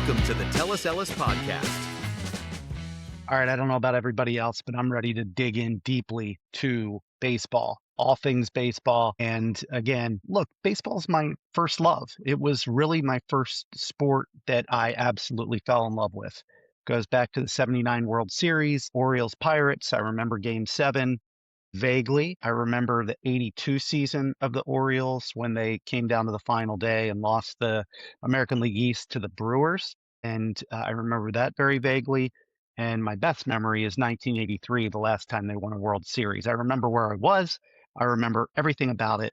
Welcome to the Tell Us Ellis podcast. All right, I don't know about everybody else, but I'm ready to dig in deeply to baseball, all things baseball. And again, look, baseball's my first love. It was really my first sport that I absolutely fell in love with. Goes back to the 79 World Series, Orioles Pirates. I remember Game 7 vaguely. I remember the 82 season of the Orioles when they came down to the final day and lost the American League East to the Brewers. And I remember that very vaguely. And my best memory is 1983, the last time they won a World Series. I remember where I was. I remember everything about it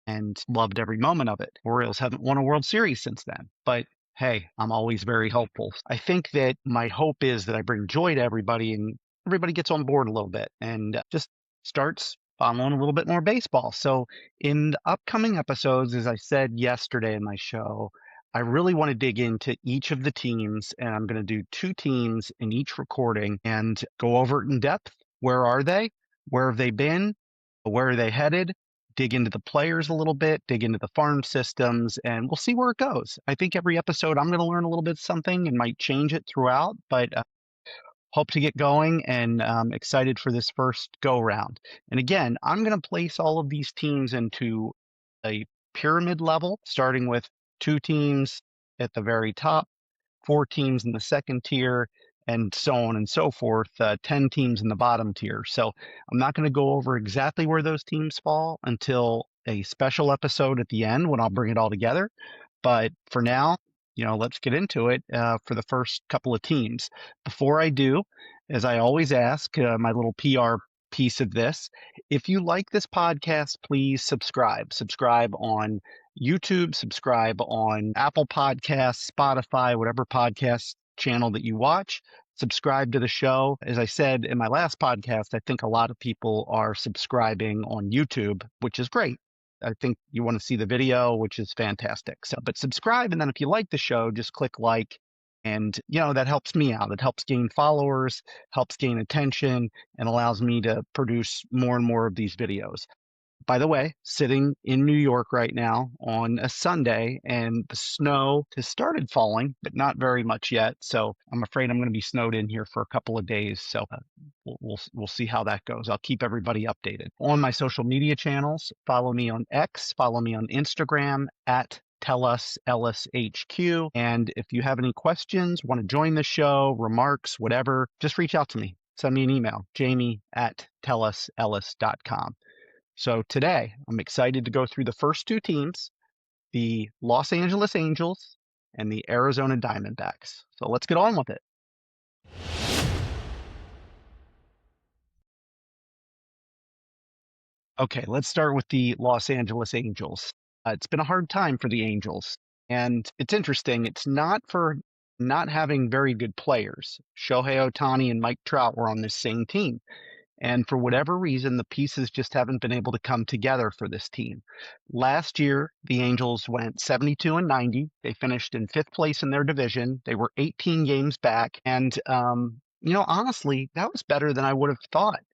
and loved every moment of it. Orioles haven't won a World Series since then, but hey, I'm always very hopeful. I think that my hope is that I bring joy to everybody and everybody gets on board a little bit and just starts following a little bit more baseball. So in the upcoming episodes, as I said yesterday in my show, I really want to dig into each of the teams, and I'm going to do 2 teams in each recording and go over it in depth. Where are they? Where have they been? Where are they headed? Dig into the players a little bit, dig into the farm systems, and we'll see where it goes. I think every episode I'm going to learn a little bit something and might change it throughout, but hope to get going and excited for this first go round. And again, I'm going to place all of these teams into a pyramid level, starting with 2 teams at the very top, 4 teams in the second tier, and so on and so forth, 10 teams in the bottom tier. So I'm not going to go over exactly where those teams fall until a special episode at the end when I'll bring it all together. But for now, let's get into it for the first couple of teams. Before I do, as I always ask, my little PR piece of this, if you like this podcast, please subscribe. Subscribe on YouTube, subscribe on Apple Podcasts, Spotify, whatever podcast channel that you watch. Subscribe to the show. As I said in my last podcast, I think a lot of people are subscribing on YouTube, which is great. I think you want to see the video, which is fantastic. So, but subscribe, and then if you like the show, just click like, and that helps me out. It helps gain followers, helps gain attention, and allows me to produce more and more of these videos. By the way, sitting in New York right now on a Sunday, and the snow has started falling, but not very much yet. So I'm afraid I'm going to be snowed in here for a couple of days. So we'll see how that goes. I'll keep everybody updated on my social media channels. Follow me on X. Follow me on Instagram at Tell Us Ellis HQ. And if you have any questions, want to join the show, remarks, whatever, just reach out to me. Send me an email, jamie@tellusellis.com. So today, I'm excited to go through the first 2 teams, the Los Angeles Angels and the Arizona Diamondbacks. So let's get on with it. Okay, let's start with the Los Angeles Angels. It's been a hard time for the Angels, and it's interesting. It's not for not having very good players. Shohei Ohtani and Mike Trout were on this same team. And for whatever reason, the pieces just haven't been able to come together for this team. Last year, the Angels went 72-90. They finished in 5th place in their division. They were 18 games back. And, honestly, that was better than I would have thought.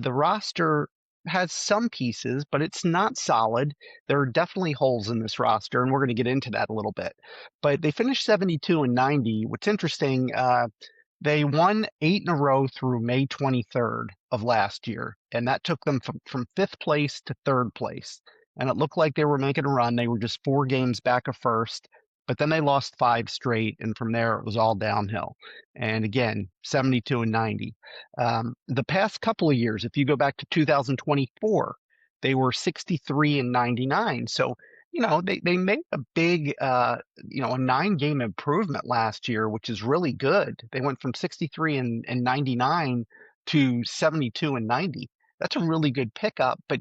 The roster has some pieces, but it's not solid. There are definitely holes in this roster, and we're going to get into that a little bit. But they finished 72-90. What's interesting, they won 8 in a row through May 23rd of last year, and that took them from 5th place to 3rd place. And it looked like they were making a run. They were just 4 games back of first, but then they lost 5 straight, and from there it was all downhill. And again, 72-90. The past couple of years, if you go back to 2024, they were 63-99. So they made a big, a 9-game improvement last year, which is really good. They went from 63-99 to 72-90. That's a really good pickup, but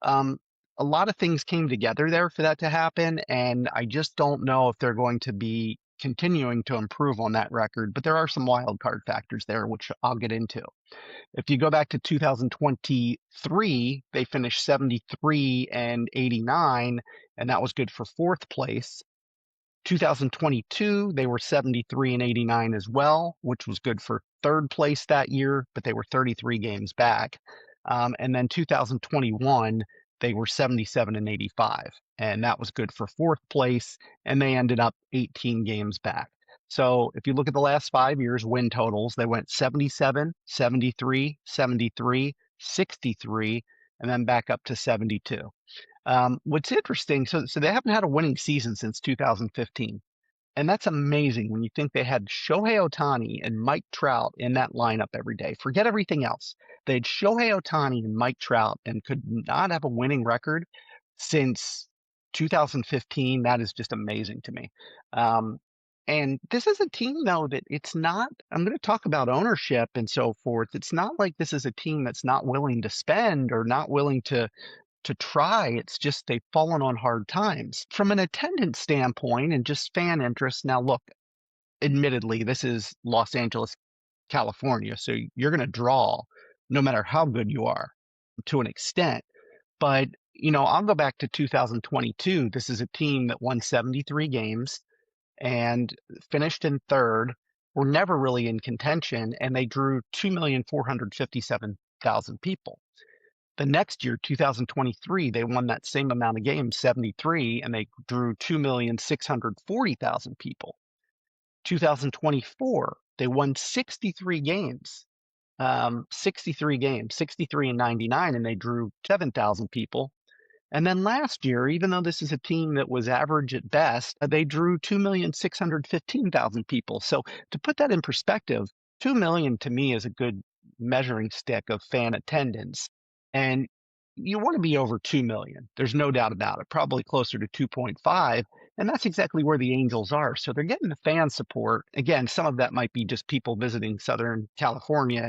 a lot of things came together there for that to happen, and I just don't know if they're going to be continuing to improve on that record, but there are some wild card factors there, which I'll get into. If you go back to 2023, they finished 73-89, and that was good for 4th place. 2022, they were 73-89 as well, which was good for 3rd place that year, but they were 33 games back. And then 2021, they were 77-85, and that was good for 4th place, and they ended up 18 games back. So if you look at the last 5 years win totals, they went 77, 73, 73, 63, and then back up to 72. What's interesting, so they haven't had a winning season since 2015. And that's amazing when you think they had Shohei Ohtani and Mike Trout in that lineup every day. Forget everything else. They had Shohei Ohtani and Mike Trout and could not have a winning record since 2015. That is just amazing to me. Um, and this is a team, though, that it's not, I'm going to talk about ownership and so forth. It's not like this is a team that's not willing to spend or not willing to try. It's just they've fallen on hard times. From an attendance standpoint and just fan interest, now look, admittedly, this is Los Angeles, California, so you're going to draw no matter how good you are to an extent. But, I'll go back to 2022. This is a team that won 73 games and finished in third. Were never really in contention, and they drew 2,457,000 people. The next year, 2023, they won that same amount of games, 73, and they drew 2,640,000 people. 2024, they won 63 games, 63 games, 63 and 99, and they drew 7,000 people. And then last year, even though this is a team that was average at best, they drew 2,615,000 people. So to put that in perspective, 2 million to me is a good measuring stick of fan attendance. And you want to be over 2 million. There's no doubt about it, probably closer to 2.5. And that's exactly where the Angels are. So they're getting the fan support. Again, some of that might be just people visiting Southern California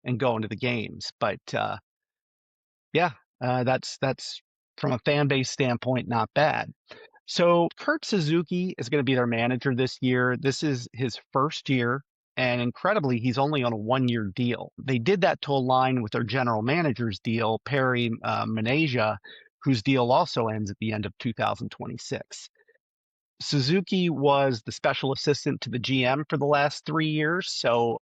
and going to the games. But yeah, that's from a fan base standpoint, not bad. So Kurt Suzuki is going to be their manager this year. This is his first year, and incredibly, he's only on a 1-year deal. They did that to align with their general manager's deal, Perry Manasia, whose deal also ends at the end of 2026. Suzuki was the special assistant to the GM for the last 3 years, so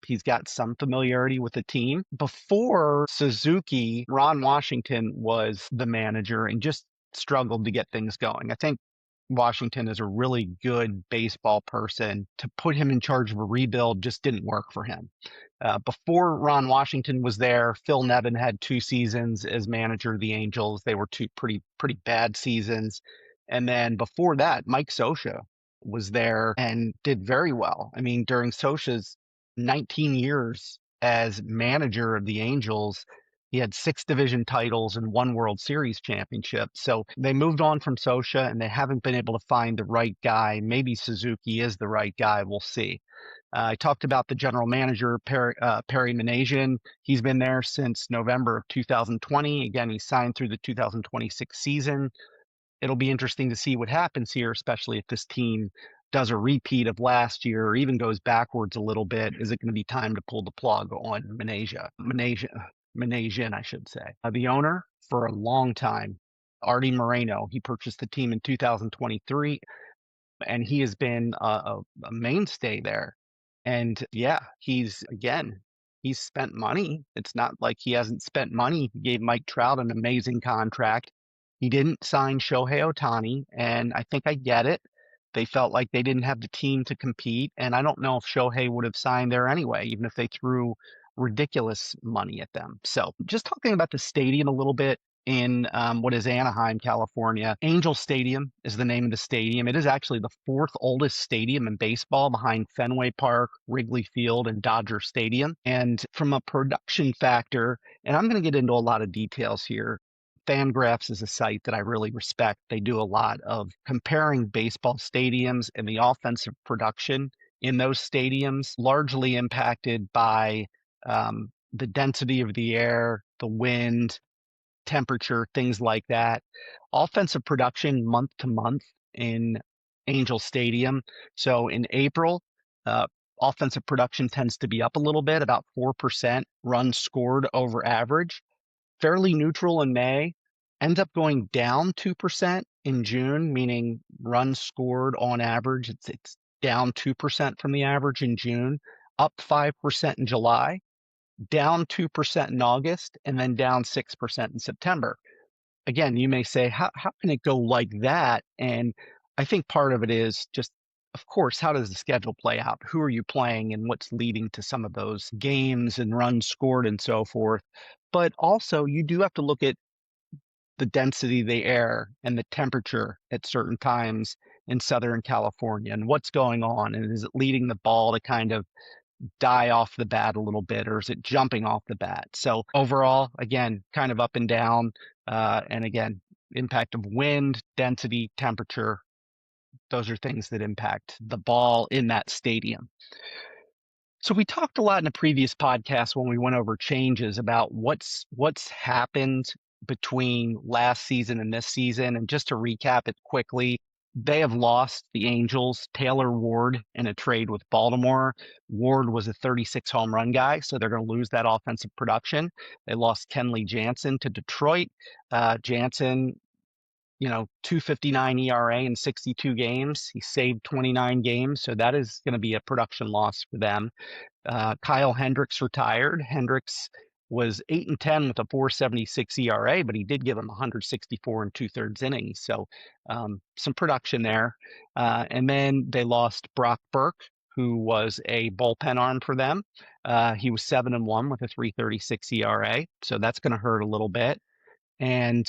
he's got some familiarity with the team. Before Suzuki, Ron Washington was the manager and just struggled to get things going. I think Washington is a really good baseball person. To put him in charge of a rebuild just didn't work for him. Before Ron Washington was there, Phil Nevin had 2 seasons as manager of the Angels. They were two pretty bad seasons. And then before that, Mike Scioscia was there and did very well. I mean, during Scioscia's 19 years as manager of the Angels, he had 6 division titles and 1 World Series championship. So they moved on from Scioscia and they haven't been able to find the right guy. Maybe Suzuki is the right guy. We'll see. I talked about the general manager, Perry Manasian. He's been there since November of 2020. Again, he signed through the 2026 season. It'll be interesting to see what happens here, especially if this team does a repeat of last year or even goes backwards a little bit. Is it going to be time to pull the plug on Manasian, I should say. The owner for a long time, Artie Moreno, he purchased the team in 2023, and he has been a mainstay there. And yeah, he's spent money. It's not like he hasn't spent money. He gave Mike Trout an amazing contract. He didn't sign Shohei Ohtani, and I think I get it. They felt like they didn't have the team to compete, and I don't know if Shohei would have signed there anyway, even if they threw ridiculous money at them. So just talking about the stadium a little bit in what is Anaheim, California. Angel Stadium is the name of the stadium. It is actually the 4th oldest stadium in baseball behind Fenway Park, Wrigley Field, and Dodger Stadium. And from a production factor, and I'm going to get into a lot of details here, Fangraphs is a site that I really respect. They do a lot of comparing baseball stadiums and the offensive production in those stadiums, largely impacted by the density of the air, the wind, temperature, things like that. Offensive production month to month in Angel Stadium. So in April, offensive production tends to be up a little bit, about 4% runs scored over average. Fairly neutral in May, ends up going down 2% in June, meaning runs scored on average. It's down 2% from the average in June, up 5% in July, down 2% in August, and then down 6% in September. Again, you may say, how can it go like that? And I think part of it is just of course, how does the schedule play out? Who are you playing and what's leading to some of those games and runs scored and so forth? But also, you do have to look at the density of the air and the temperature at certain times in Southern California and what's going on. And is it leading the ball to kind of die off the bat a little bit, or is it jumping off the bat? So overall, again, kind of up and down. And again, impact of wind, density, temperature, those are things that impact the ball in that stadium. So we talked a lot in a previous podcast when we went over changes about what's happened between last season and this season. And just to recap it quickly, they have lost the Angels, Taylor Ward, in a trade with Baltimore. Ward was a 36 home run guy, so they're going to lose that offensive production. They lost Kenley Jansen to Detroit. Jansen, 2.59 ERA in 62 games. He saved 29 games, so that is going to be a production loss for them. Kyle Hendricks retired. Hendricks was 8-10 with a 4.76 ERA, but he did give him 164 and 2/3 innings. So some production there. And then they lost Brock Burke, who was a bullpen arm for them. He was 7-1 with a 3.36 ERA. So that's going to hurt a little bit. And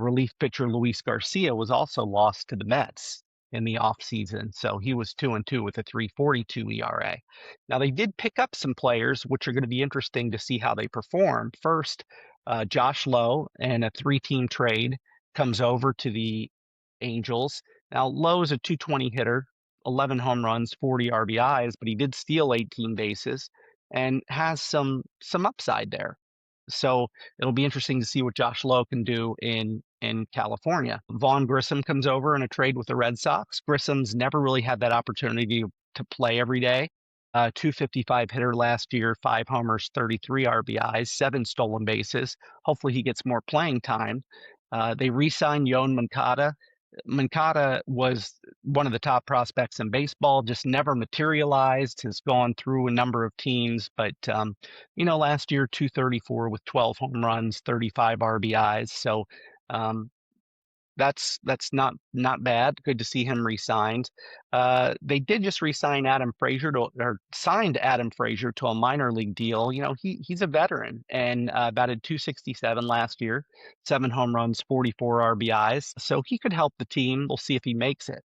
relief pitcher Luis Garcia was also lost to the Mets in the offseason. So he was 2-2 with a 3.42 ERA. Now, they did pick up some players, which are going to be interesting to see how they perform. First, Josh Lowe, and a 3-team trade, comes over to the Angels. Now, Lowe is a 220 hitter, 11 home runs, 40 RBIs, but he did steal 18 bases and has some upside there. So it'll be interesting to see what Josh Lowe can do in California. Vaughn Grissom comes over in a trade with the Red Sox. Grissom's never really had that opportunity to play every day. 255 hitter last year, 5 homers, 33 RBIs, 7 stolen bases. Hopefully he gets more playing time. They re-signed Yoan Moncada. Moncada was one of the top prospects in baseball, just never materialized, has gone through a number of teams. But, last year, 234 with 12 home runs, 35 RBIs. So that's not bad. Good to see him re-signed. They did just re-sign Adam Frazier signed Adam Frazier to a minor league deal. He's a veteran and batted 267 last year, 7 home runs, 44 RBIs. So he could help the team. We'll see if he makes it.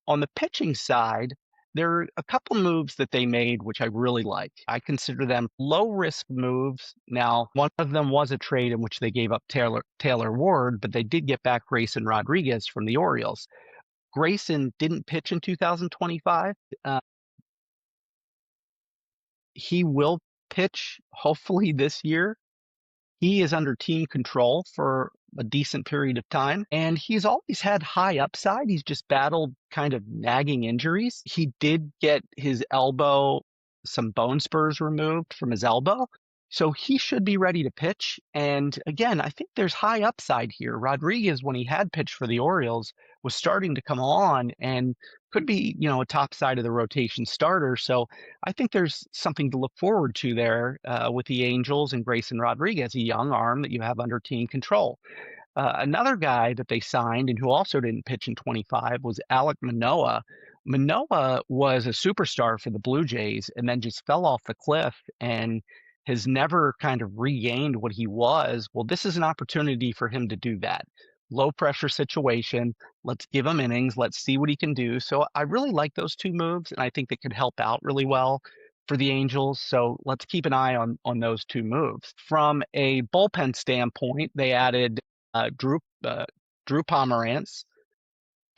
On the pitching side, there are a couple moves that they made, which I really like. I consider them low-risk moves. Now, one of them was a trade in which they gave up Taylor Ward, but they did get back Grayson Rodriguez from the Orioles. Grayson didn't pitch in 2025. He will pitch, hopefully, this year. He is under team control for a decent period of time, and he's always had high upside. He's just battled kind of nagging injuries. He did get his elbow, some bone spurs removed from his elbow, so he should be ready to pitch. And again, I think there's high upside here. Rodriguez, when he had pitched for the Orioles, was starting to come on and could be, a top side of the rotation starter. So I think there's something to look forward to there with the Angels and Grayson Rodriguez, a young arm that you have under team control. Another guy that they signed and who also didn't pitch in 25 was Alek Manoah. Manoah was a superstar for the Blue Jays and then just fell off the cliff and has never kind of regained what he was. Well, this is an opportunity for him to do that. Low pressure situation. Let's give him innings. Let's see what he can do. So I really like those two moves, and I think they could help out really well for the Angels. So let's keep an eye on those two moves. From a bullpen standpoint, they added Drew Pomerantz.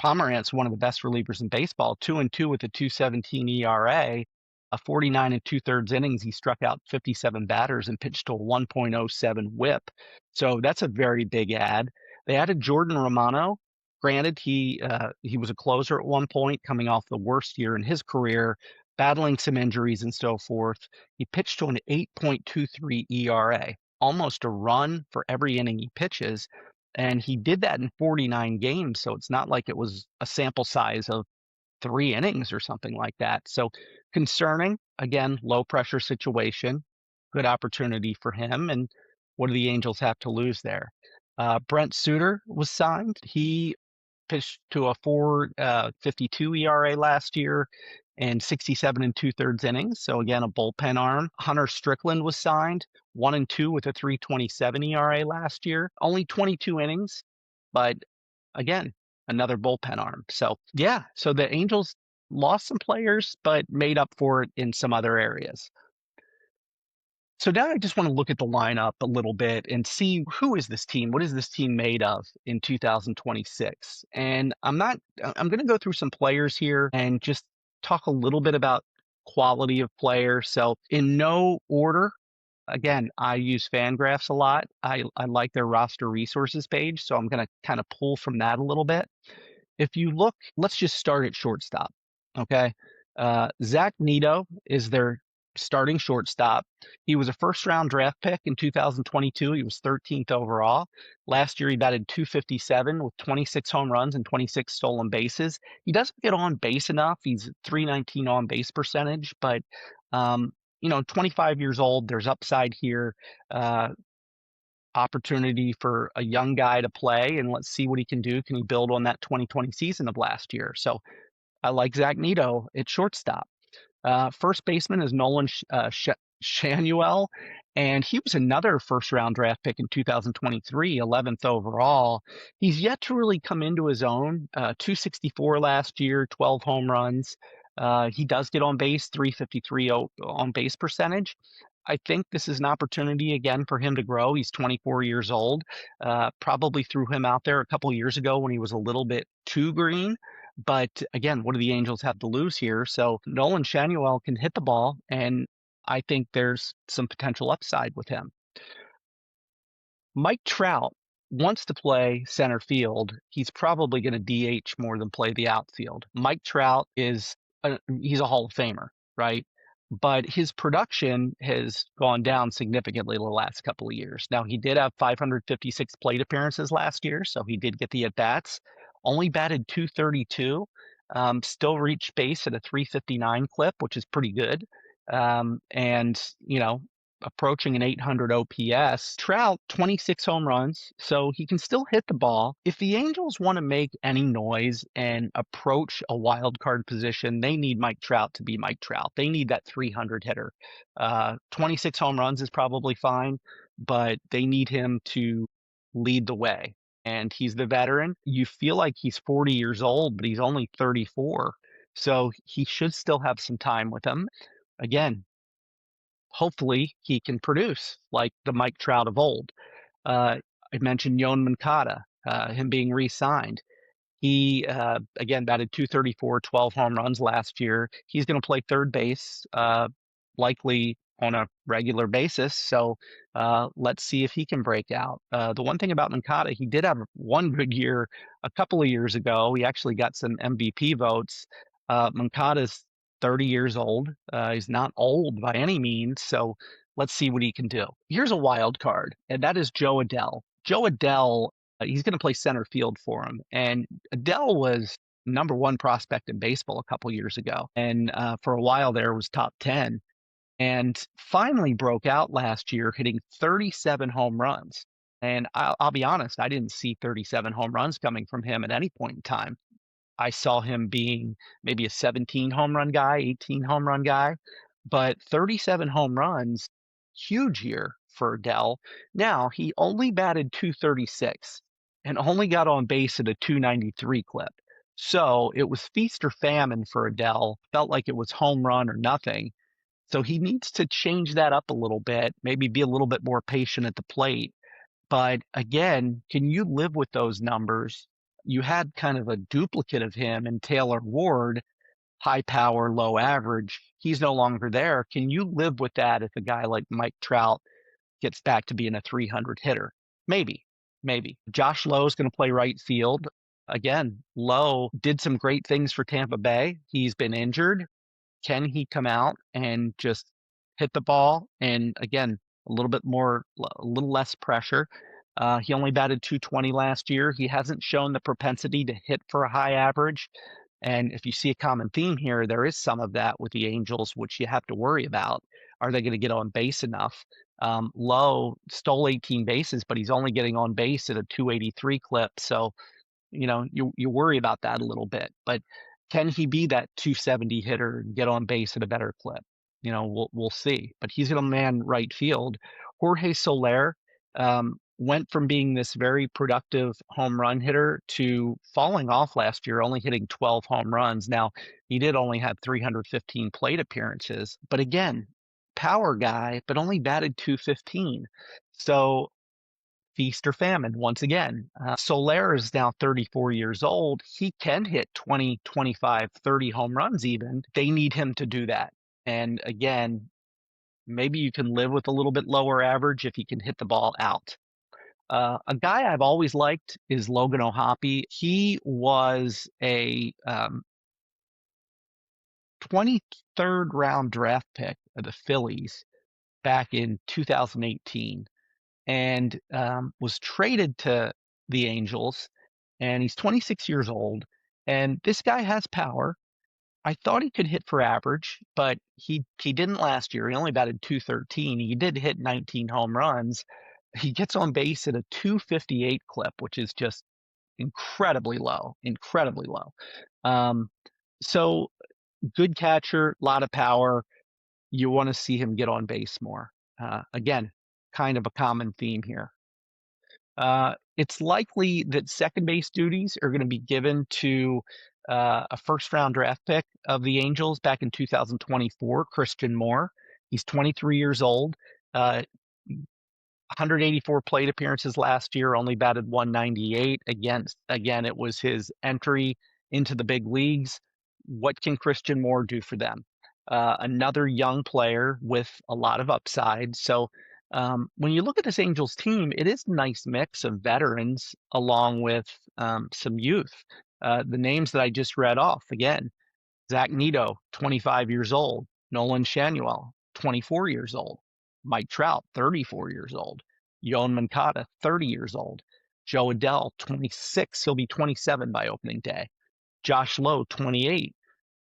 Pomerantz, one of the best relievers in baseball, 2-2 with a 2.17 ERA. A 49 and 2/3 innings, he struck out 57 batters and pitched to a 1.07 WHIP. So that's a very big add. They added Jordan Romano. Granted, he was a closer at one point, coming off the worst year in his career, battling some injuries and so forth. He pitched to an 8.23 ERA, almost a run for every inning he pitches. And he did that in 49 games. So it's not like it was a sample size of 3 innings or something like that. So concerning, again, low pressure situation, good opportunity for him. And what do the Angels have to lose there? Brent Suter was signed. He pitched to a 4.52 ERA last year and 67 and two-thirds innings. So again, a bullpen arm. Hunter Strickland was signed 1-2 with a 3.27 ERA last year. Only 22 innings, but again, another bullpen arm. So yeah, so the Angels lost some players, but made up for it in some other areas. So now I just want to look at the lineup a little bit and see who is this team? What is this team made of in 2026? And I'm going to go through some players here and just talk a little bit about quality of player. So in no order, again, I use Fangraphs a lot. I like their roster resources page, so I'm going to kind of pull from that a little bit. If you look, let's just start at shortstop. Okay. Zach Neto is their starting shortstop. He was a first round draft pick in 2022. He was 13th overall. Last year, he batted 257 with 26 home runs and 26 stolen bases. He doesn't get on base enough. He's 319 on base percentage, but, 25 years old, there's upside here. Opportunity for a young guy to play, and let's see what he can do. Can he build on that 2020 season of last year? So I like Zach Neto at shortstop. First baseman is Nolan Shanuel, and he was another first-round draft pick in 2023, 11th overall. He's yet to really come into his own. 264 last year, 12 home runs. He does get on base, 353 on base percentage. I think this is an opportunity again for him to grow. He's 24 years old. Probably threw him out there a couple years ago when he was a little bit too green. But again, what do the Angels have to lose here? So Nolan Shanuel can hit the ball, and I think there's some potential upside with him. Mike Trout wants to play center field. He's probably going to DH more than play the outfield. Mike Trout he's a Hall of Famer, right? But his production has gone down significantly the last couple of years. Now, he did have 556 plate appearances last year, so he did get the at-bats. Only batted 232, still reached base at a 359 clip, which is pretty good. And, approaching an 800 OPS. Trout, 26 home runs, so he can still hit the ball. If the Angels want to make any noise and approach a wild card position, they need Mike Trout to be Mike Trout. They need that 300 hitter. 26 home runs is probably fine, but they need him to lead the way. And he's the veteran. You feel like he's 40 years old, but he's only 34. So he should still have some time with him. Again, hopefully he can produce like the Mike Trout of old. I mentioned Yoan Moncada, him being re-signed. He, again, batted 234, 12 home runs last year. He's going to play third base, likely on a regular basis. So let's see if he can break out. The one thing about Moncada, he did have one good year a couple of years ago. He actually got some MVP votes. Moncada's 30 years old. He's not old by any means. So let's see what he can do. Here's a wild card, and that is Joe Adell. Joe Adell, he's going to play center field for him. And Adell was number one prospect in baseball a couple years ago. And for a while there was top 10. And finally broke out last year, hitting 37 home runs. And I'll be honest, I didn't see 37 home runs coming from him at any point in time. I saw him being maybe a 17 home run guy, 18 home run guy, but 37 home runs, huge year for Adell. Now, he only batted 236 and only got on base at a 293 clip. So it was feast or famine for Adell. Felt like it was home run or nothing. So he needs to change that up a little bit, maybe be a little bit more patient at the plate. But again, can you live with those numbers? You had kind of a duplicate of him in Taylor Ward, high power, low average. He's no longer there. Can you live with that if a guy like Mike Trout gets back to being a 300 hitter? Maybe, maybe. Josh Lowe is going to play right field. Again, Lowe did some great things for Tampa Bay. He's been injured. Can he come out and just hit the ball? And again, a little less pressure. He only batted 220 last year. He hasn't shown the propensity to hit for a high average. And if you see a common theme here, there is some of that with the Angels, which you have to worry about. Are they going to get on base enough? Lowe stole 18 bases, but he's only getting on base at a 283 clip. So, you worry about that a little bit. But can he be that 270 hitter and get on base at a better clip? We'll see. But he's going to man right field. Jorge Soler went from being this very productive home run hitter to falling off last year, only hitting 12 home runs. Now, he did only have 315 plate appearances, but again, power guy, but only batted 215. So feast or famine once again. Soler is now 34 years old. He can hit 20, 25, 30 home runs even. They need him to do that. And again, maybe you can live with a little bit lower average if he can hit the ball out. A guy I've always liked is Logan O'Hoppe. He was a 23rd round draft pick of the Phillies back in 2018 and was traded to the Angels. And he's 26 years old. And this guy has power. I thought he could hit for average, but he didn't last year. He only batted 213. He did hit 19 home runs. He gets on base at a 258 clip, which is just incredibly low, incredibly low. So good catcher, a lot of power. You want to see him get on base more. Again, kind of a common theme here. It's likely that second base duties are going to be given to a first round draft pick of the Angels back in 2024, Christian Moore. He's 23 years old. 184 plate appearances last year, only batted 198. Again, it was his entry into the big leagues. What can Christian Moore do for them? Another young player with a lot of upside. So when you look at this Angels team, it is a nice mix of veterans along with some youth. The names that I just read off, again, Zach Neto, 25 years old. Nolan Shanuel, 24 years old. Mike Trout, 34 years old. Yoan Moncada, 30 years old. Joe Adell, 26. He'll be 27 by opening day. Josh Lowe, 28.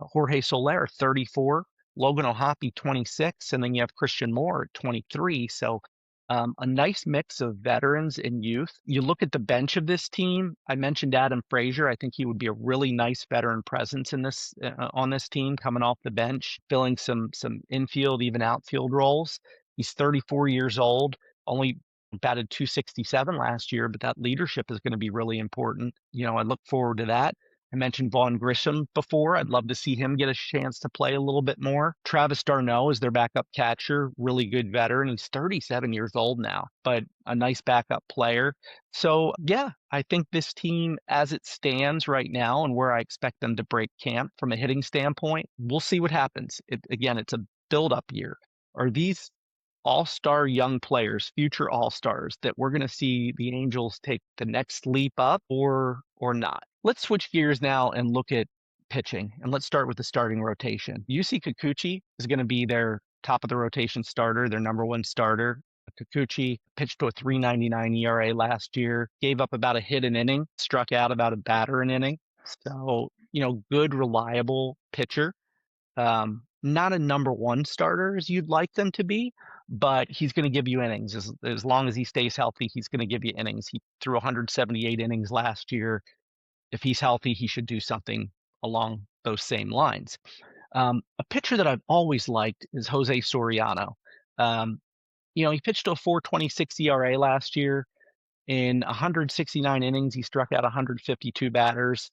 Jorge Soler, 34. Logan O'Hoppe, 26. And then you have Christian Moore at 23. So a nice mix of veterans and youth. You look at the bench of this team. I mentioned Adam Frazier. I think he would be a really nice veteran presence in this on this team, coming off the bench, filling some infield, even outfield roles. He's 34 years old, only batted 267 last year, but that leadership is going to be really important. I look forward to that. I mentioned Vaughn Grissom before. I'd love to see him get a chance to play a little bit more. Travis d'Arnaud is their backup catcher, really good veteran. He's 37 years old now, but a nice backup player. So, yeah, I think this team, as it stands right now and where I expect them to break camp from a hitting standpoint, we'll see what happens. Again, it's a build-up year. Are these all-star young players, future all-stars, that we're going to see the Angels take the next leap up or not? Let's switch gears now and look at pitching, and let's start with the starting rotation. Yusei Kikuchi is going to be their top of the rotation starter, their number one starter. Kikuchi pitched to a 3.99 ERA last year, gave up about a hit an inning, struck out about a batter an inning. So, good, reliable pitcher. Not a number one starter as you'd like them to be, but he's going to give you innings. As long as he stays healthy, he's going to give you innings. He threw 178 innings last year. If he's healthy, he should do something along those same lines. A pitcher that I've always liked is Jose Soriano. He pitched to a 4.26 ERA last year. In 169 innings, he struck out 152 batters,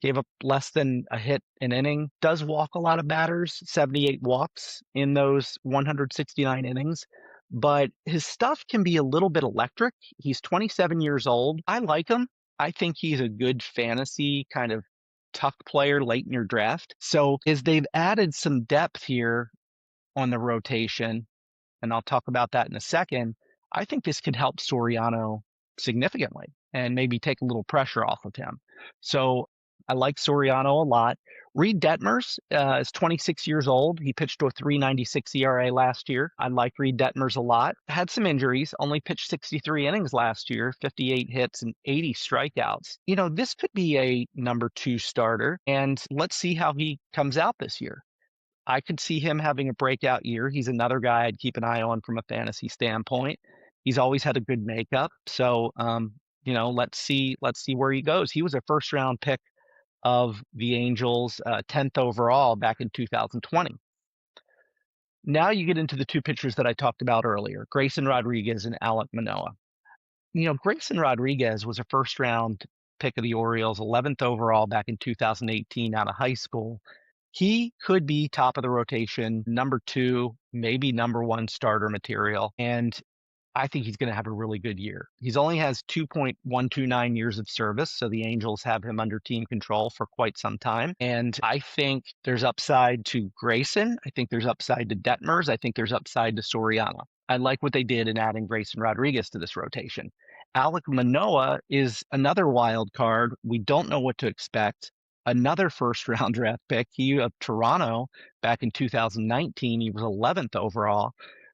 gave up less than a hit an inning, does walk a lot of batters, 78 walks in those 169 innings. But his stuff can be a little bit electric. He's 27 years old. I like him. I think he's a good fantasy kind of tuck player late in your draft. So as they've added some depth here on the rotation, and I'll talk about that in a second, I think this could help Soriano significantly and maybe take a little pressure off of him. So I like Soriano a lot. Reed Detmers is 26 years old. He pitched to a 3.96 ERA last year. I like Reed Detmers a lot. Had some injuries, only pitched 63 innings last year, 58 hits and 80 strikeouts. This could be a number two starter, and let's see how he comes out this year. I could see him having a breakout year. He's another guy I'd keep an eye on from a fantasy standpoint. He's always had a good makeup. So let's see where he goes. He was a first round pick of the Angels, 10th overall back in 2020. Now you get into the two pitchers that I talked about earlier, Grayson Rodriguez and Alek Manoah. Grayson Rodriguez was a first round pick of the Orioles, 11th overall back in 2018 out of high school. He could be top of the rotation, number two, maybe number one starter material. And I think he's going to have a really good year. He's only has 2.129 years of service, so the Angels have him under team control for quite some time. And I think there's upside to Grayson. I think there's upside to Detmers. I think there's upside to Soriano. I like what they did in adding Grayson Rodriguez to this rotation. Alek Manoah is another wild card. We don't know what to expect. Another first round draft pick. He of Toronto back in 2019. He was 11th overall.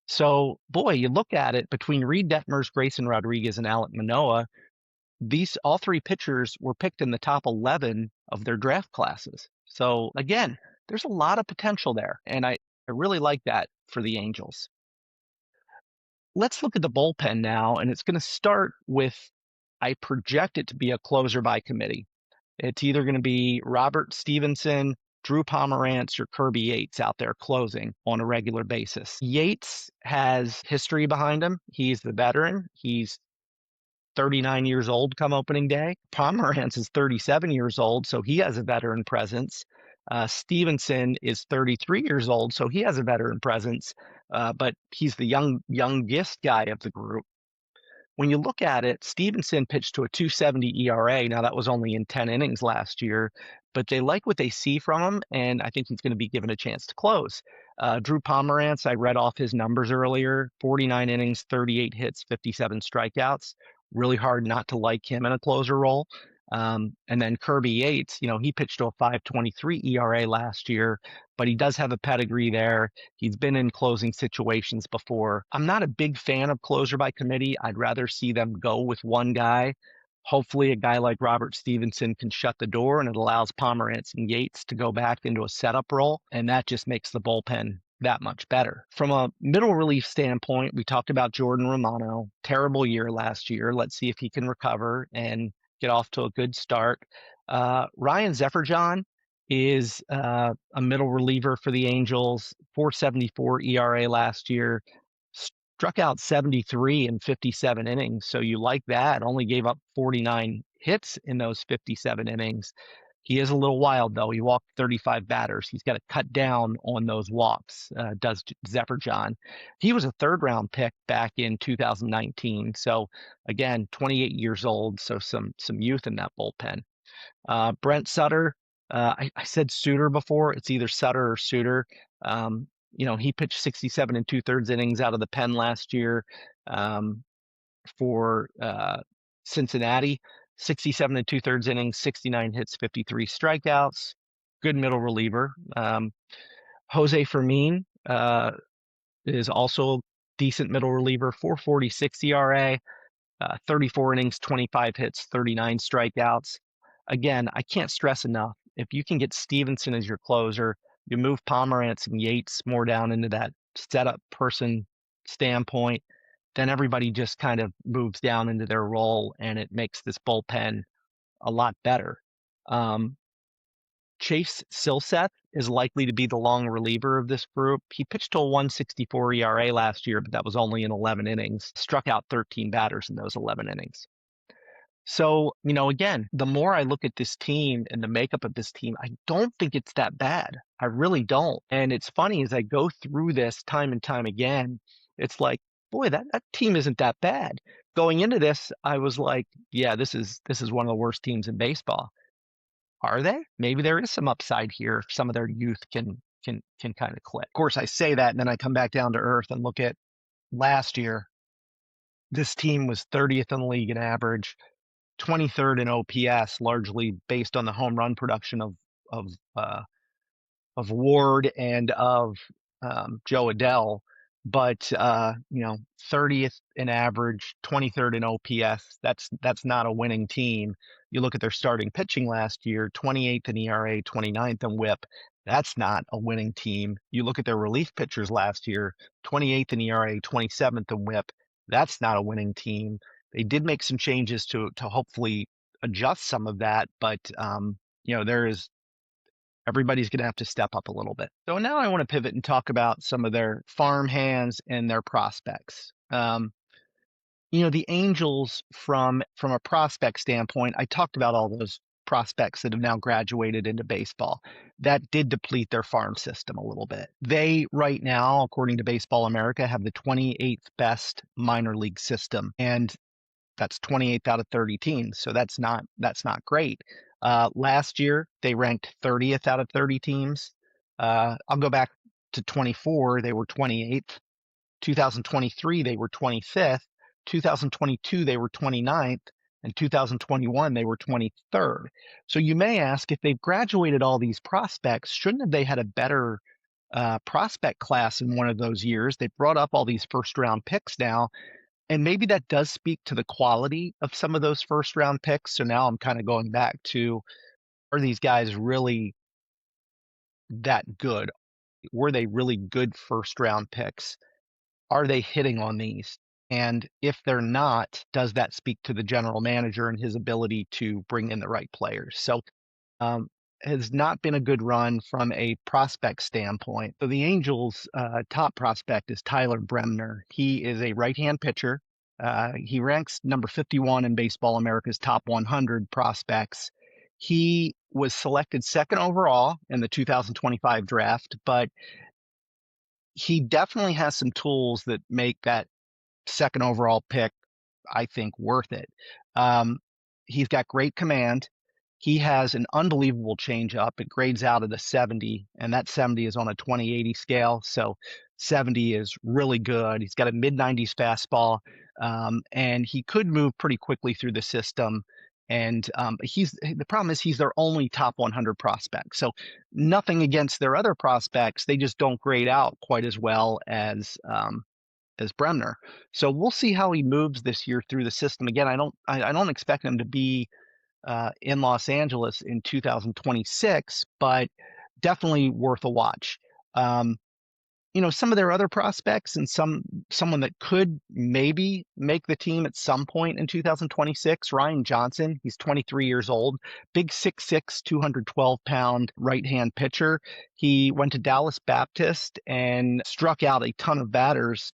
So, boy, you look at it between Reed Detmers, Grayson Rodriguez, and Alek Manoah, these all three pitchers were picked in the top 11 of their draft classes. So, again, there's a lot of potential there, and I really like that for the Angels. Let's look at the bullpen now, and it's going to start with, I project it to be a closer by committee. It's either going to be Robert Stevenson, Drew Pomerantz, or Kirby Yates out there closing on a regular basis. Yates has history behind him. He's the veteran. He's 39 years old come opening day. Pomerantz is 37 years old, so he has a veteran presence. Stevenson is 33 years old, so he has a veteran presence, but he's the youngest guy of the group. When you look at it, Stevenson pitched to a 2.70 ERA. Now, that was only in 10 innings last year, but they like what they see from him, and I think he's going to be given a chance to close. Drew Pomerantz, I read off his numbers earlier, 49 innings, 38 hits, 57 strikeouts. Really hard not to like him in a closer role. And then Kirby Yates, he pitched to a 5.23 ERA last year, but he does have a pedigree there. He's been in closing situations before. I'm not a big fan of closer by committee. I'd rather see them go with one guy. Hopefully a guy like Robert Stevenson can shut the door, and it allows Pomerantz and Yates to go back into a setup role, and that just makes the bullpen that much better. From a middle relief standpoint, we talked about Jordan Romano. Terrible year last year. Let's see if he can recover and get off to a good start. Ryan Zefferjon is a middle reliever for the Angels, 4.74 ERA last year, struck out 73 in 57 innings. So you like that. Only gave up 49 hits in those 57 innings. He is a little wild, though. He walked 35 batters. He's got to cut down on those walks, does Zefferjon. He was a third-round pick back in 2019. So, again, 28 years old, so some youth in that bullpen. Brent Sutter, I said Suter before. It's either Sutter or Suter. He pitched 67 and two-thirds innings out of the pen last year for Cincinnati. 67 and two-thirds innings, 69 hits, 53 strikeouts. Good middle reliever. Jose Fermin is also a decent middle reliever, 4.46 ERA, 34 innings, 25 hits, 39 strikeouts. Again, I can't stress enough, if you can get Stevenson as your closer, you move Pomerantz and Yates more down into that setup person standpoint, then everybody just kind of moves down into their role, and it makes this bullpen a lot better. Chase Silseth is likely to be the long reliever of this group. He pitched to a 1.64 ERA last year, but that was only in 11 innings, struck out 13 batters in those 11 innings. So, again, the more I look at this team and the makeup of this team, I don't think it's that bad. I really don't. And it's funny, as I go through this time and time again, it's like, boy, that team isn't that bad. Going into this, I was like, yeah, this is one of the worst teams in baseball. Are they? Maybe there is some upside here if some of their youth can kind of click. Of course, I say that, and then I come back down to earth and look at last year. This team was 30th in the league in average, 23rd in OPS, largely based on the home run production of Ward and of Joe Adele, but 30th in average, 23rd in OPS. That's not a winning team. You look at their starting pitching last year, 28th in ERA, 29th in WHIP. That's not a winning team. You look at their relief pitchers last year, 28th in ERA, 27th in WHIP. That's not a winning team. They did make some changes to hopefully adjust some of that, but everybody's going to have to step up a little bit. So now I want to pivot and talk about some of their farm hands and their prospects. The Angels from a prospect standpoint, I talked about all those prospects that have now graduated into baseball. That did deplete their farm system a little bit. They right now, according to Baseball America, have the 28th best minor league system, and that's 28th out of 30 teams. So that's not great. Last year they ranked 30th out of 30 teams. I'll go back to 24. They were 28th. 2023 they were 25th. 2022 they were 29th. And 2021 they were 23rd. So you may ask, if they've graduated all these prospects, shouldn't have they had a better prospect class in one of those years? They brought up all these first round picks now. And maybe that does speak to the quality of some of those first round picks. So now I'm kind of going back to, are these guys really that good? Were they really good first round picks? Are they hitting on these? And if they're not, does that speak to the general manager and his ability to bring in the right players? So has not been a good run from a prospect standpoint. So the Angels' top prospect is Tyler Bremner. He is a right-hand pitcher. He ranks number 51 in Baseball America's top 100 prospects. He was selected second overall in the 2025 draft, but he definitely has some tools that make that second overall pick, I think, worth it. He's got great command. He has an unbelievable changeup. It grades out at a 70, and that 70 is on a 20/80 scale. So 70 is really good. He's got a mid-90s fastball, and he could move pretty quickly through the system. And the problem is he's their only top 100 prospect. So nothing against their other prospects. They just don't grade out quite as well as Bremner. So we'll see how he moves this year through the system. Again, I don't expect him to be in Los Angeles in 2026, but definitely worth a watch. Some of their other prospects and someone that could maybe make the team at some point in 2026, Ryan Johnson. He's 23 years old, big 6'6", 212-pound right-hand pitcher. He went to Dallas Baptist and struck out a ton of batters.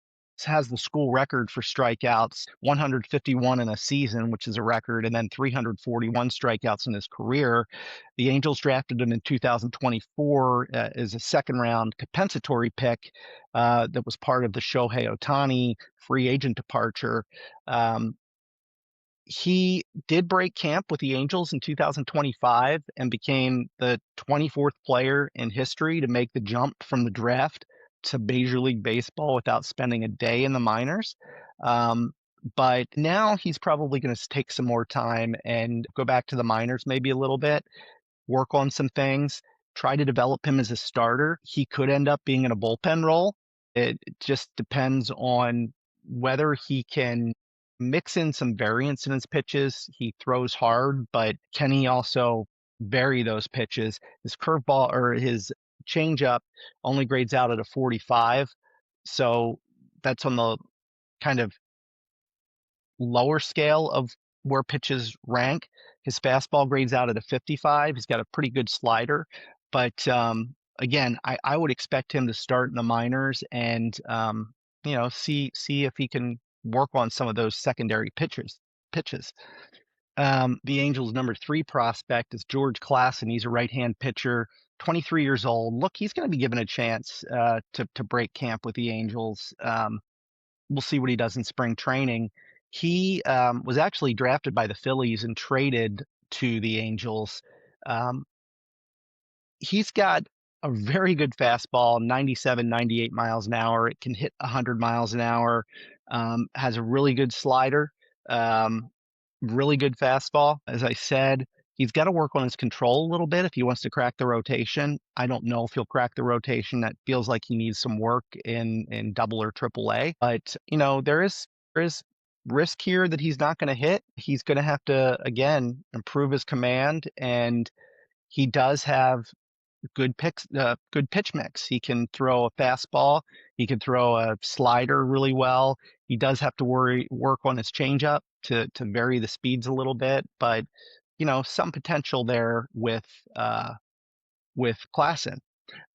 Has the school record for strikeouts, 151 in a season, which is a record, and then 341 strikeouts in his career. The Angels drafted him in 2024 as a second-round compensatory pick that was part of the Shohei Ohtani free agent departure. He did break camp with the Angels in 2025 and became the 24th player in history to make the jump from the draft to Major League Baseball without spending a day in the minors. But now he's probably going to take some more time and go back to the minors maybe a little bit, work on some things, try to develop him as a starter. He could end up being in a bullpen role. It just depends on whether he can mix in some variance in his pitches. He throws hard, but can he also vary those pitches? His curveball or his changeup only grades out at a 45. So that's on the kind of lower scale of where pitches rank. His fastball grades out at a 55. He's got a pretty good slider. But again, I would expect him to start in the minors and see if he can work on some of those secondary pitches. The Angels' number 3 prospect is George Klassen. He's a right-hand pitcher, 23 years old. Look, he's going to be given a chance to break camp with the Angels. We'll see what he does in spring training. He was actually drafted by the Phillies and traded to the Angels. He's got a very good fastball, 97, 98 miles an hour. It can hit 100 miles an hour. Has a really good slider, really good fastball. As I said, he's got to work on his control a little bit if he wants to crack the rotation. I don't know if he'll crack the rotation. That feels like he needs some work in double or triple A. But, there is risk here that he's not going to hit. He's going to have to, again, improve his command, and he does have good pitch mix. He can throw a fastball. He can throw a slider really well. He does have to work on his changeup to vary the speeds a little bit, but some potential there with Klassen.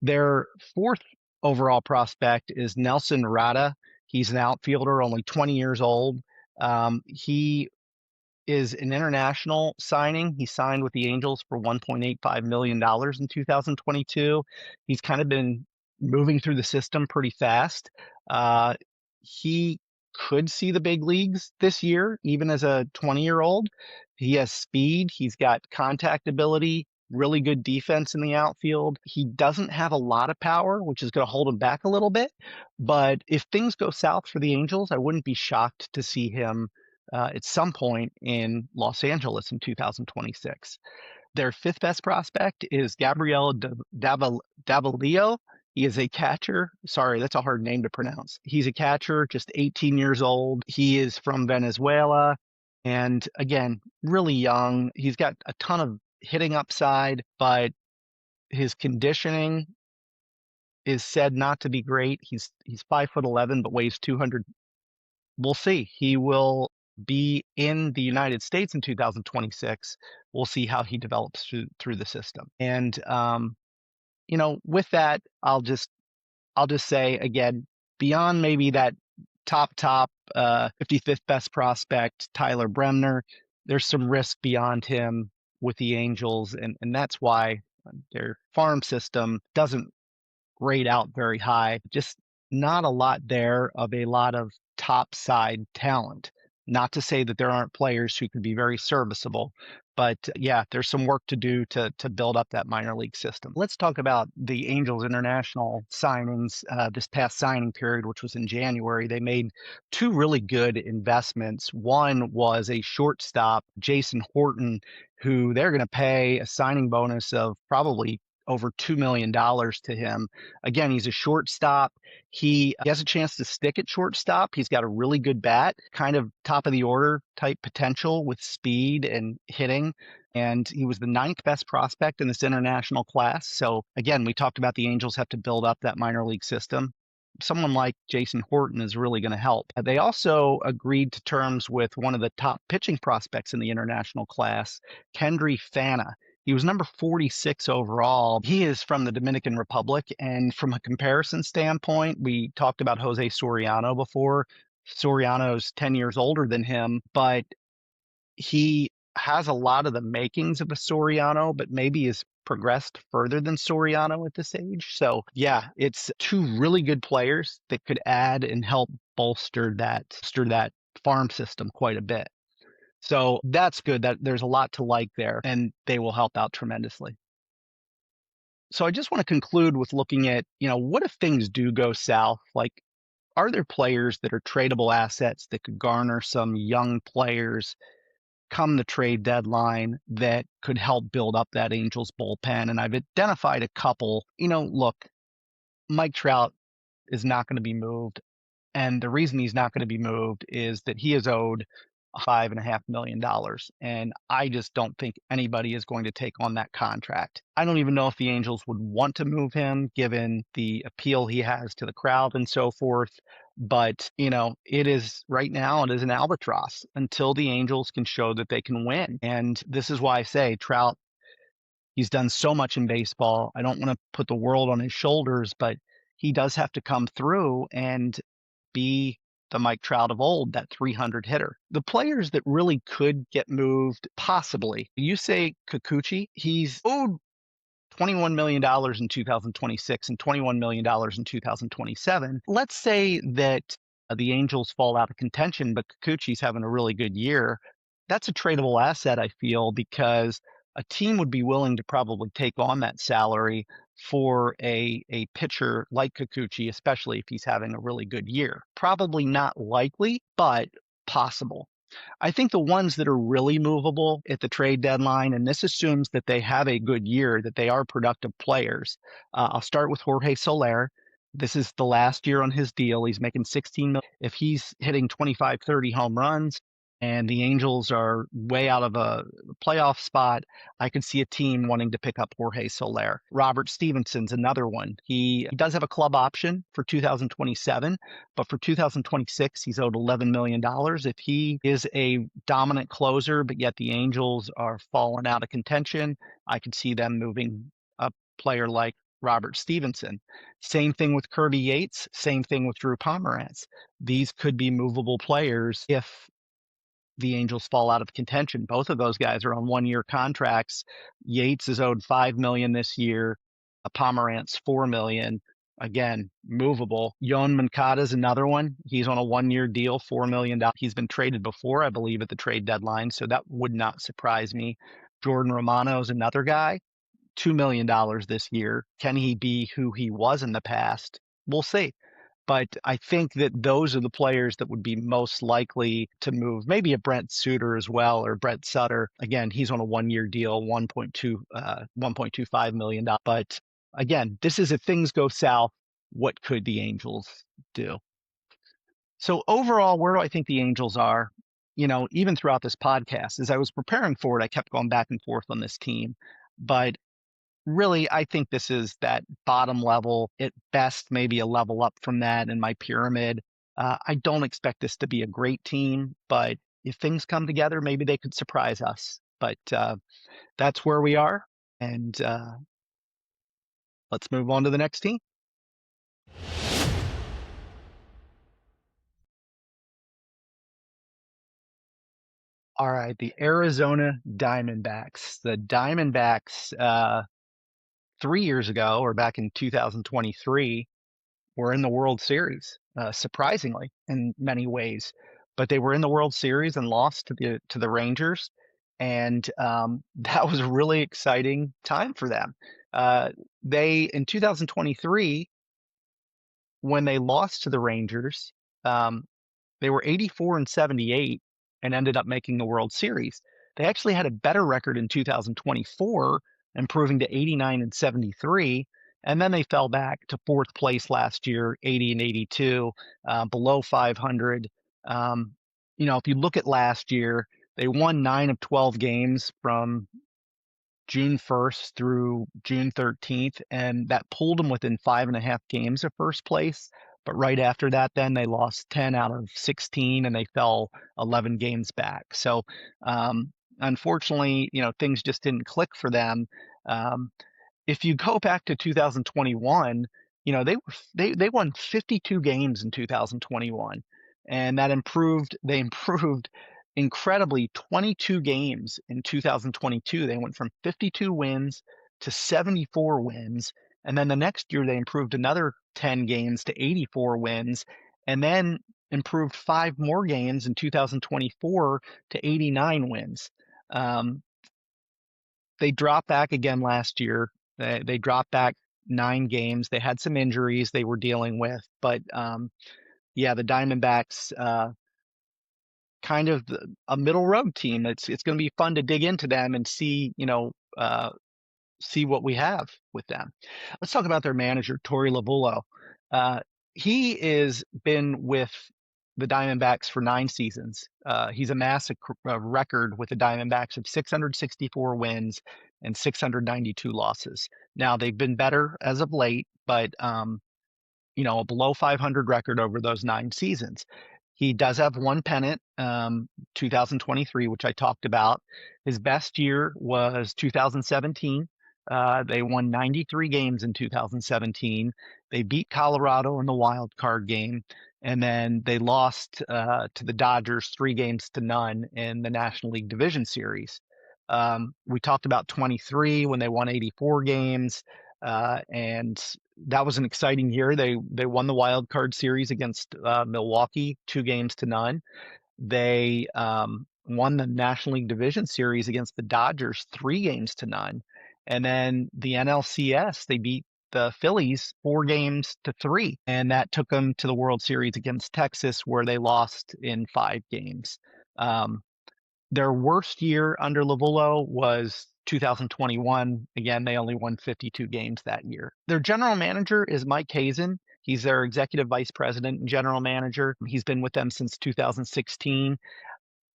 Their fourth overall prospect is Nelson Rada. He's an outfielder, only 20 years old. He is an international signing. He signed with the Angels for $1.85 million in 2022. He's kind of been moving through the system pretty fast. He could see the big leagues this year, even as a 20-year-old. He has speed. He's got contact ability, really good defense in the outfield. He doesn't have a lot of power, which is going to hold him back a little bit. But if things go south for the Angels, I wouldn't be shocked to see him at some point in Los Angeles in 2026. Their fifth best prospect is Gabriel Davalillo. He is a catcher. Sorry, that's a hard name to pronounce. He's a catcher, just 18 years old. He is from Venezuela. And again, really young. He's got a ton of hitting upside, but his conditioning is said not to be great. He's 5'11", but weighs 200. We'll see. He will be in the United States in 2026. We'll see how he develops through the system. And with that, I'll just say again, beyond maybe that top 55th best prospect, Tyler Bremner, there's some risk beyond him with the Angels, and that's why their farm system doesn't grade out very high. Just not a lot there of a lot of top side talent. Not to say that there aren't players who could be very serviceable, but yeah, there's some work to do to build up that minor league system. Let's talk about the Angels international signings this past signing period, which was in January. They made two really good investments. One was a shortstop, Jason Horton, who they're going to pay a signing bonus of probably over $2 million to him. Again, he's a shortstop. He has a chance to stick at shortstop. He's got a really good bat, kind of top of the order type potential with speed and hitting. And he was the ninth best prospect in this international class. So again, we talked about the Angels have to build up that minor league system. Someone like Jason Horton is really going to help. They also agreed to terms with one of the top pitching prospects in the international class, Kendry Fana. He was number 46 overall. He is from the Dominican Republic. And from a comparison standpoint, we talked about Jose Soriano before. Soriano's 10 years older than him, but he has a lot of the makings of a Soriano, but maybe is progressed further than Soriano at this age. So yeah, it's two really good players that could add and help bolster that farm system quite a bit. So that's good. That there's a lot to like there, and they will help out tremendously. So I just want to conclude with looking at, what if things do go south? Like, are there players that are tradable assets that could garner some young players come the trade deadline that could help build up that Angels bullpen? And I've identified a couple. Look, Mike Trout is not going to be moved. And the reason he's not going to be moved is that he is owed $5.5 million. And I just don't think anybody is going to take on that contract. I don't even know if the Angels would want to move him given the appeal he has to the crowd and so forth. But, it is right now, it is an albatross until the Angels can show that they can win. And this is why I say Trout, he's done so much in baseball. I don't want to put the world on his shoulders, but he does have to come through and be the Mike Trout of old, that 300 hitter. The players that really could get moved, possibly. You say Kikuchi, he's owed $21 million in 2026 and $21 million in 2027. Let's say that the Angels fall out of contention, but Kikuchi's having a really good year. That's a tradable asset, I feel, because a team would be willing to probably take on that salary for a pitcher like Kikuchi, especially if he's having a really good year. Probably not likely, but possible. I think the ones that are really movable at the trade deadline, and this assumes that they have a good year, that they are productive players. I'll start with Jorge Soler. This is the last year on his deal. He's making $16 million. If he's hitting 25, 30 home runs and the Angels are way out of a playoff spot, I could see a team wanting to pick up Jorge Soler. Robert Stevenson's another one. He does have a club option for 2027, but for 2026, he's owed $11 million. If he is a dominant closer, but yet the Angels are falling out of contention, I could see them moving a player like Robert Stevenson. Same thing with Kirby Yates. Same thing with Drew Pomeranz. These could be movable players if the Angels fall out of contention. Both of those guys are on 1-year contracts. Yates is owed $5 million this year. Pomerantz $4 million. Again, movable. Yoan Moncada is another one. He's on a 1-year deal, $4 million. He's been traded before, I believe, at the trade deadline, so that would not surprise me. Jordan Romano is another guy, $2 million this year. Can he be who he was in the past? We'll see. But I think that those are the players that would be most likely to move. Maybe a Brent Suter as well, or Brett Sutter. Again, he's on a 1-year deal, $1.25 million. But again, this is if things go south, what could the Angels do? So overall, where do I think the Angels are? Even throughout this podcast, as I was preparing for it, I kept going back and forth on this team. But really, I think this is that bottom level, at best, maybe a level up from that in my pyramid. I don't expect this to be a great team, but if things come together, maybe they could surprise us. But that's where we are. And let's move on to the next team. All right, the Arizona Diamondbacks. The Diamondbacks, 3 years ago, or back in 2023, were in the World Series, surprisingly in many ways. But they were in the World Series and lost to the Rangers, and that was a really exciting time for them. They in 2023, when they lost to the Rangers, um, they were 84-78 and ended up making the World Series. They actually had a better record in 2024, improving to 89-73. And then they fell back to fourth place last year, 80-82, below 500. If you look at last year, they won 9 of 12 games from June 1st through June 13th, and that pulled them within 5.5 games of first place. But right after that, then they lost 10 out of 16 and they fell 11 games back. So, unfortunately, things just didn't click for them. If you go back to 2021, they won 52 games in 2021, and they improved incredibly 22 games in 2022. They went from 52 wins to 74 wins, and then the next year they improved another 10 games to 84 wins, and then improved 5 more games in 2024 to 89 wins. They dropped back again last year. They dropped back 9 games. They had some injuries they were dealing with, but yeah, the Diamondbacks, kind of a middle road team. It's going to be fun to dig into them and see, see what we have with them. Let's talk about their manager, Torey Lovullo. He has been with the Diamondbacks for 9 seasons. He's amassed a record with the Diamondbacks of 664 wins and 692 losses. Now, they've been better as of late, but a below 500 record over those 9 seasons. He does have one pennant, 2023, which I talked about. His best year was 2017. They won 93 games in 2017. They beat Colorado in the wild card game, and then they lost to the Dodgers 3-0 in the National League Division Series. We talked about 23 when they won 84 games, and that was an exciting year. They won the wild card series against Milwaukee 2-0. They won the National League Division Series against the Dodgers 3-0. And then the NLCS, they beat the Phillies 4-3, and that took them to the World Series against Texas, where they lost in 5 games. Their worst year under Lovullo was 2021. Again, they only won 52 games that year. Their general manager is Mike Hazen. He's their executive vice president and general manager. He's been with them since 2016.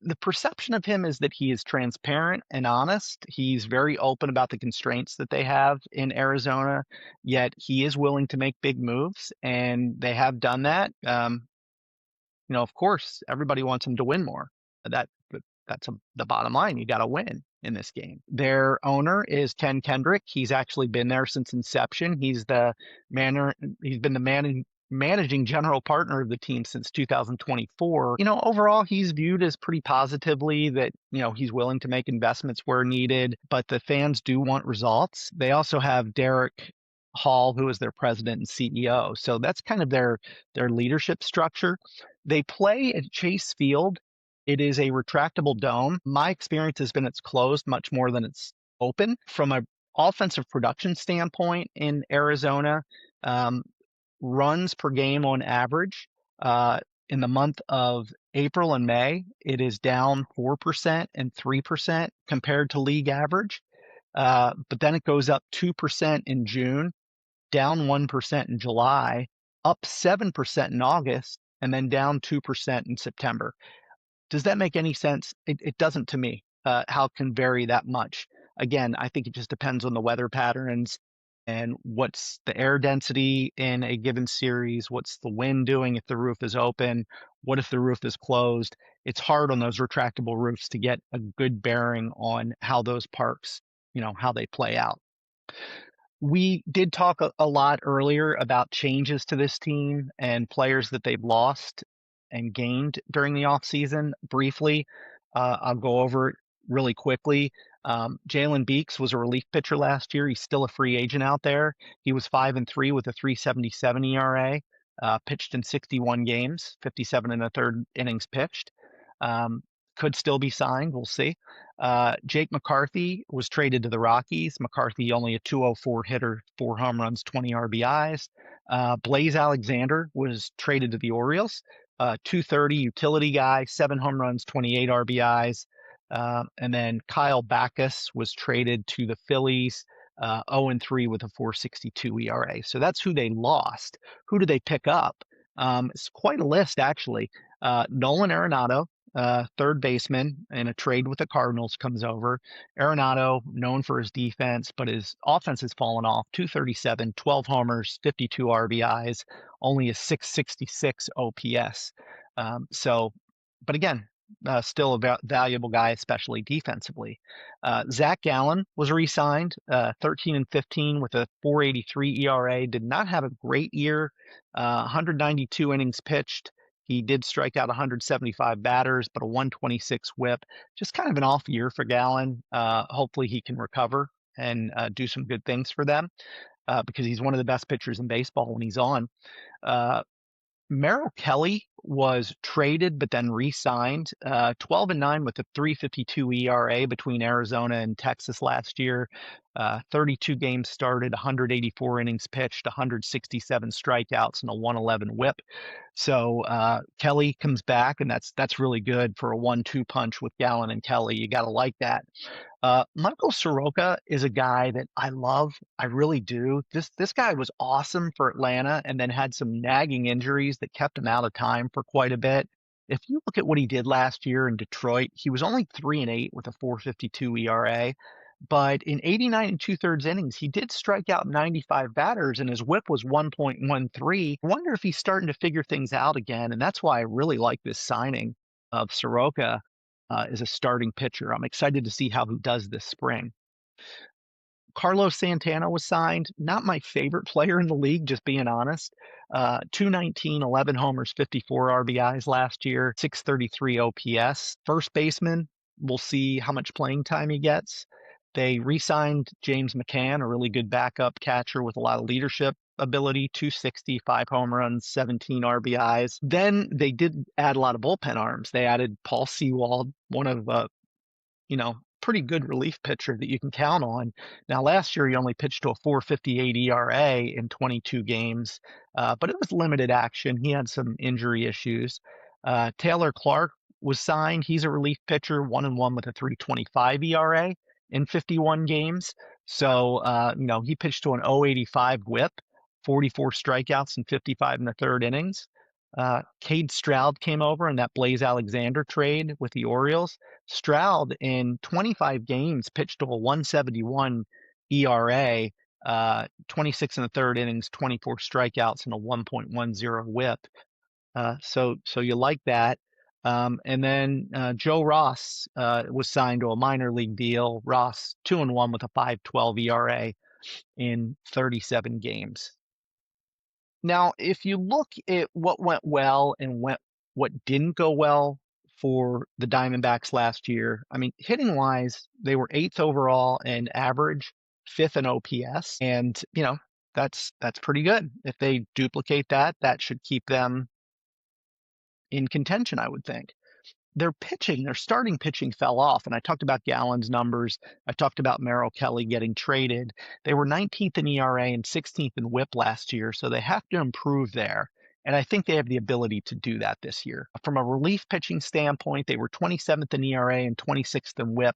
The perception of him is that he is transparent and honest. He's very open about the constraints that they have in Arizona, yet he is willing to make big moves, and they have done that. Of course, everybody wants him to win more. That that's the bottom line. You got to win in this game. Their owner is Ken Kendrick. He's actually been there since inception. He's been the managing general partner of the team since 2024. Overall, he's viewed as pretty positively that, he's willing to make investments where needed, but the fans do want results. They also have Derek Hall, who is their president and CEO. So that's kind of their leadership structure. They play at Chase Field. It is a retractable dome. My experience has been it's closed much more than it's open. From an offensive production standpoint in Arizona, runs per game on average, in the month of April and May, it is down 4% and 3% compared to league average. But then it goes up 2% in June, down 1% in July, up 7% in August, and then down 2% in September. Does that make any sense? It doesn't to me, how it can vary that much. Again, I think it just depends on the weather patterns and what's the air density in a given series, what's the wind doing if the roof is open, what if the roof is closed. It's hard on those retractable roofs to get a good bearing on how those parks, how they play out. We did talk a lot earlier about changes to this team and players that they've lost and gained during the offseason. Briefly, I'll go over it really quickly. Jalen Beeks was a relief pitcher last year. He's still a free agent out there. He was 5-3 with a 3.77 ERA, pitched in 61 games, 57 and a third innings pitched. Could still be signed. We'll see. Jake McCarthy was traded to the Rockies. McCarthy only a 204 hitter, 4 home runs, 20 RBIs. Blaze Alexander was traded to the Orioles. 230 utility guy, 7 home runs, 28 RBIs. And then Kyle Backus was traded to the Phillies, 0-3 with a 4.62 ERA. So that's who they lost. Who did they pick up? It's quite a list, actually. Nolan Arenado, third baseman, in a trade with the Cardinals, comes over. Arenado, known for his defense, but his offense has fallen off. 237, 12 homers, 52 RBIs, only a 666 OPS. But again, still a valuable guy, especially defensively. Zach Gallen was re-signed, 13-15 with a 4.83 ERA. Did not have a great year. 192 innings pitched. He did strike out 175 batters, but a 126 whip. Just kind of an off year for Gallen. Hopefully he can recover and do some good things for them, because he's one of the best pitchers in baseball when he's on. Merrill Kelly was traded but then re-signed, 12-9 with a 3.52 ERA between Arizona and Texas last year. 32 games started, 184 innings pitched, 167 strikeouts, and a 111 whip. So Kelly comes back, and that's really good for a 1-2 punch with Gallen and Kelly. You got to like that. Michael Soroka is a guy that I love. I really do. This guy was awesome for Atlanta and then had some nagging injuries that kept him out of time for quite a bit. If you look at what he did last year in Detroit, he was only 3-8 with a 4.52 ERA. But in 89 and 2/3 innings, he did strike out 95 batters, and his whip was 1.13. I wonder if he's starting to figure things out again, and that's why I really like this signing of Soroka as a starting pitcher. I'm excited to see how he does this spring. Carlos Santana was signed. Not my favorite player in the league, just being honest. 219, 11 homers, 54 RBIs last year, 633 OPS. First baseman, we'll see how much playing time he gets. They re-signed James McCann, a really good backup catcher with a lot of leadership ability, 260, 5 home runs, 17 RBIs. Then they did add a lot of bullpen arms. They added Paul Sewald, one of pretty good relief pitcher that you can count on. Now, last year he only pitched to a 4.58 ERA in 22 games, but it was limited action. He had some injury issues. Taylor Clark was signed. He's a relief pitcher, 1-1 with a 3.25 ERA in 51 games. So, he pitched to an 0.85 whip, 44 strikeouts, and 55 in the third innings. Cade Stroud came over in that Blaze Alexander trade with the Orioles. Stroud in 25 games pitched to a 171 ERA, 26 in the third innings, 24 strikeouts, and a 1.10 whip. So you like that. And then Joe Ross was signed to a minor league deal. Ross 2-1 with a 5.12 ERA in 37 games. Now, if you look at what went well and what didn't go well for the Diamondbacks last year, I mean, hitting wise, they were 8th overall in average, 5th in OPS, and that's pretty good. If they duplicate that, that should keep them in contention, I would think. Their starting pitching fell off. And I talked about Gallen's numbers. I talked about Merrill Kelly getting traded. They were 19th in ERA and 16th in WHIP last year, so they have to improve there. And I think they have the ability to do that this year. From a relief pitching standpoint, they were 27th in ERA and 26th in WHIP.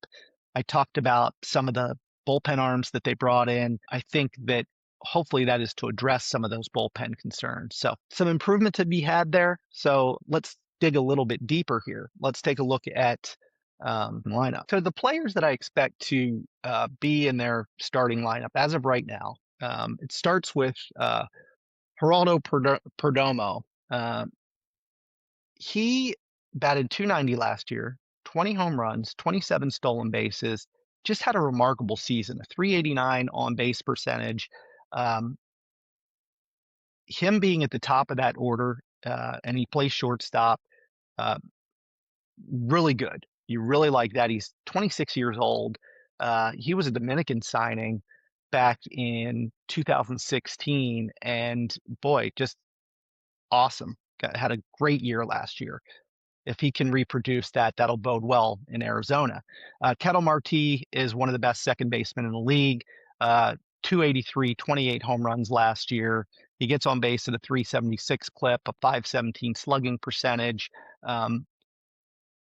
I talked about some of the bullpen arms that they brought in. I think that hopefully that is to address some of those bullpen concerns. So some improvement to be had there. So let's dig a little bit deeper here. Let's take a look at lineup. So the players that I expect to be in their starting lineup as of right now, it starts with Geraldo Perdomo. He batted .290 last year, 20 home runs, 27 stolen bases, just had a remarkable season, a .389 on base percentage. Him being at the top of that order, and he plays shortstop, really good. You really like that. He's 26 years old. He was a Dominican signing back in 2016, and boy, just awesome. Had a great year last year. If he can reproduce that, that'll bode well in Arizona. Ketel Marte is one of the best second basemen in the league. 283, 28 home runs last year. He gets on base at a 376 clip, a 517 slugging percentage.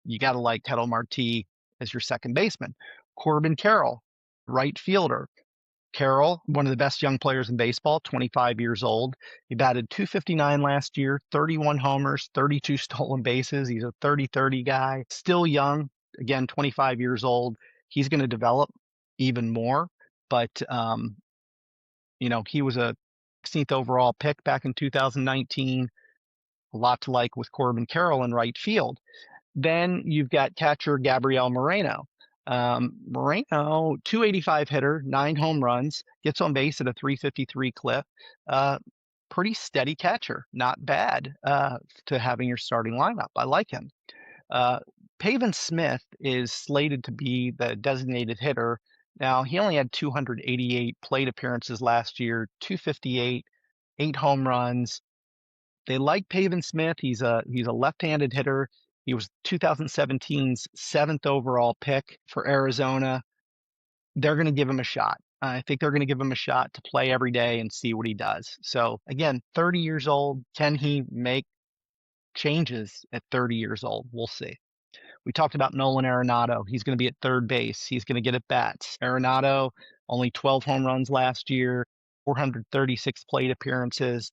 You got to like Ketel Marte as your second baseman. Corbin Carroll, right fielder. Carroll, one of the best young players in baseball, 25 years old. He batted .259 last year, 31 homers, 32 stolen bases. He's a 30-30 guy, still young, again, 25 years old. He's going to develop even more, but he was a 16th overall pick back in 2019. A lot to like with Corbin Carroll in right field. Then you've got catcher Gabriel Moreno. Moreno, 285 hitter, 9 home runs, gets on base at a 353 clip. Pretty steady catcher, not bad to having your starting lineup. I like him. Pavin Smith is slated to be the designated hitter. Now, he only had 288 plate appearances last year, 258, 8 home runs. They like Pavin Smith. He's a left-handed hitter. He was 2017's 7th overall pick for Arizona. They're going to give him a shot. I think they're going to give him a shot to play every day and see what he does. So again, 30 years old. Can he make changes at 30 years old? We'll see. We talked about Nolan Arenado. He's going to be at third base. He's going to get at bats. Arenado, only 12 home runs last year, 436 plate appearances.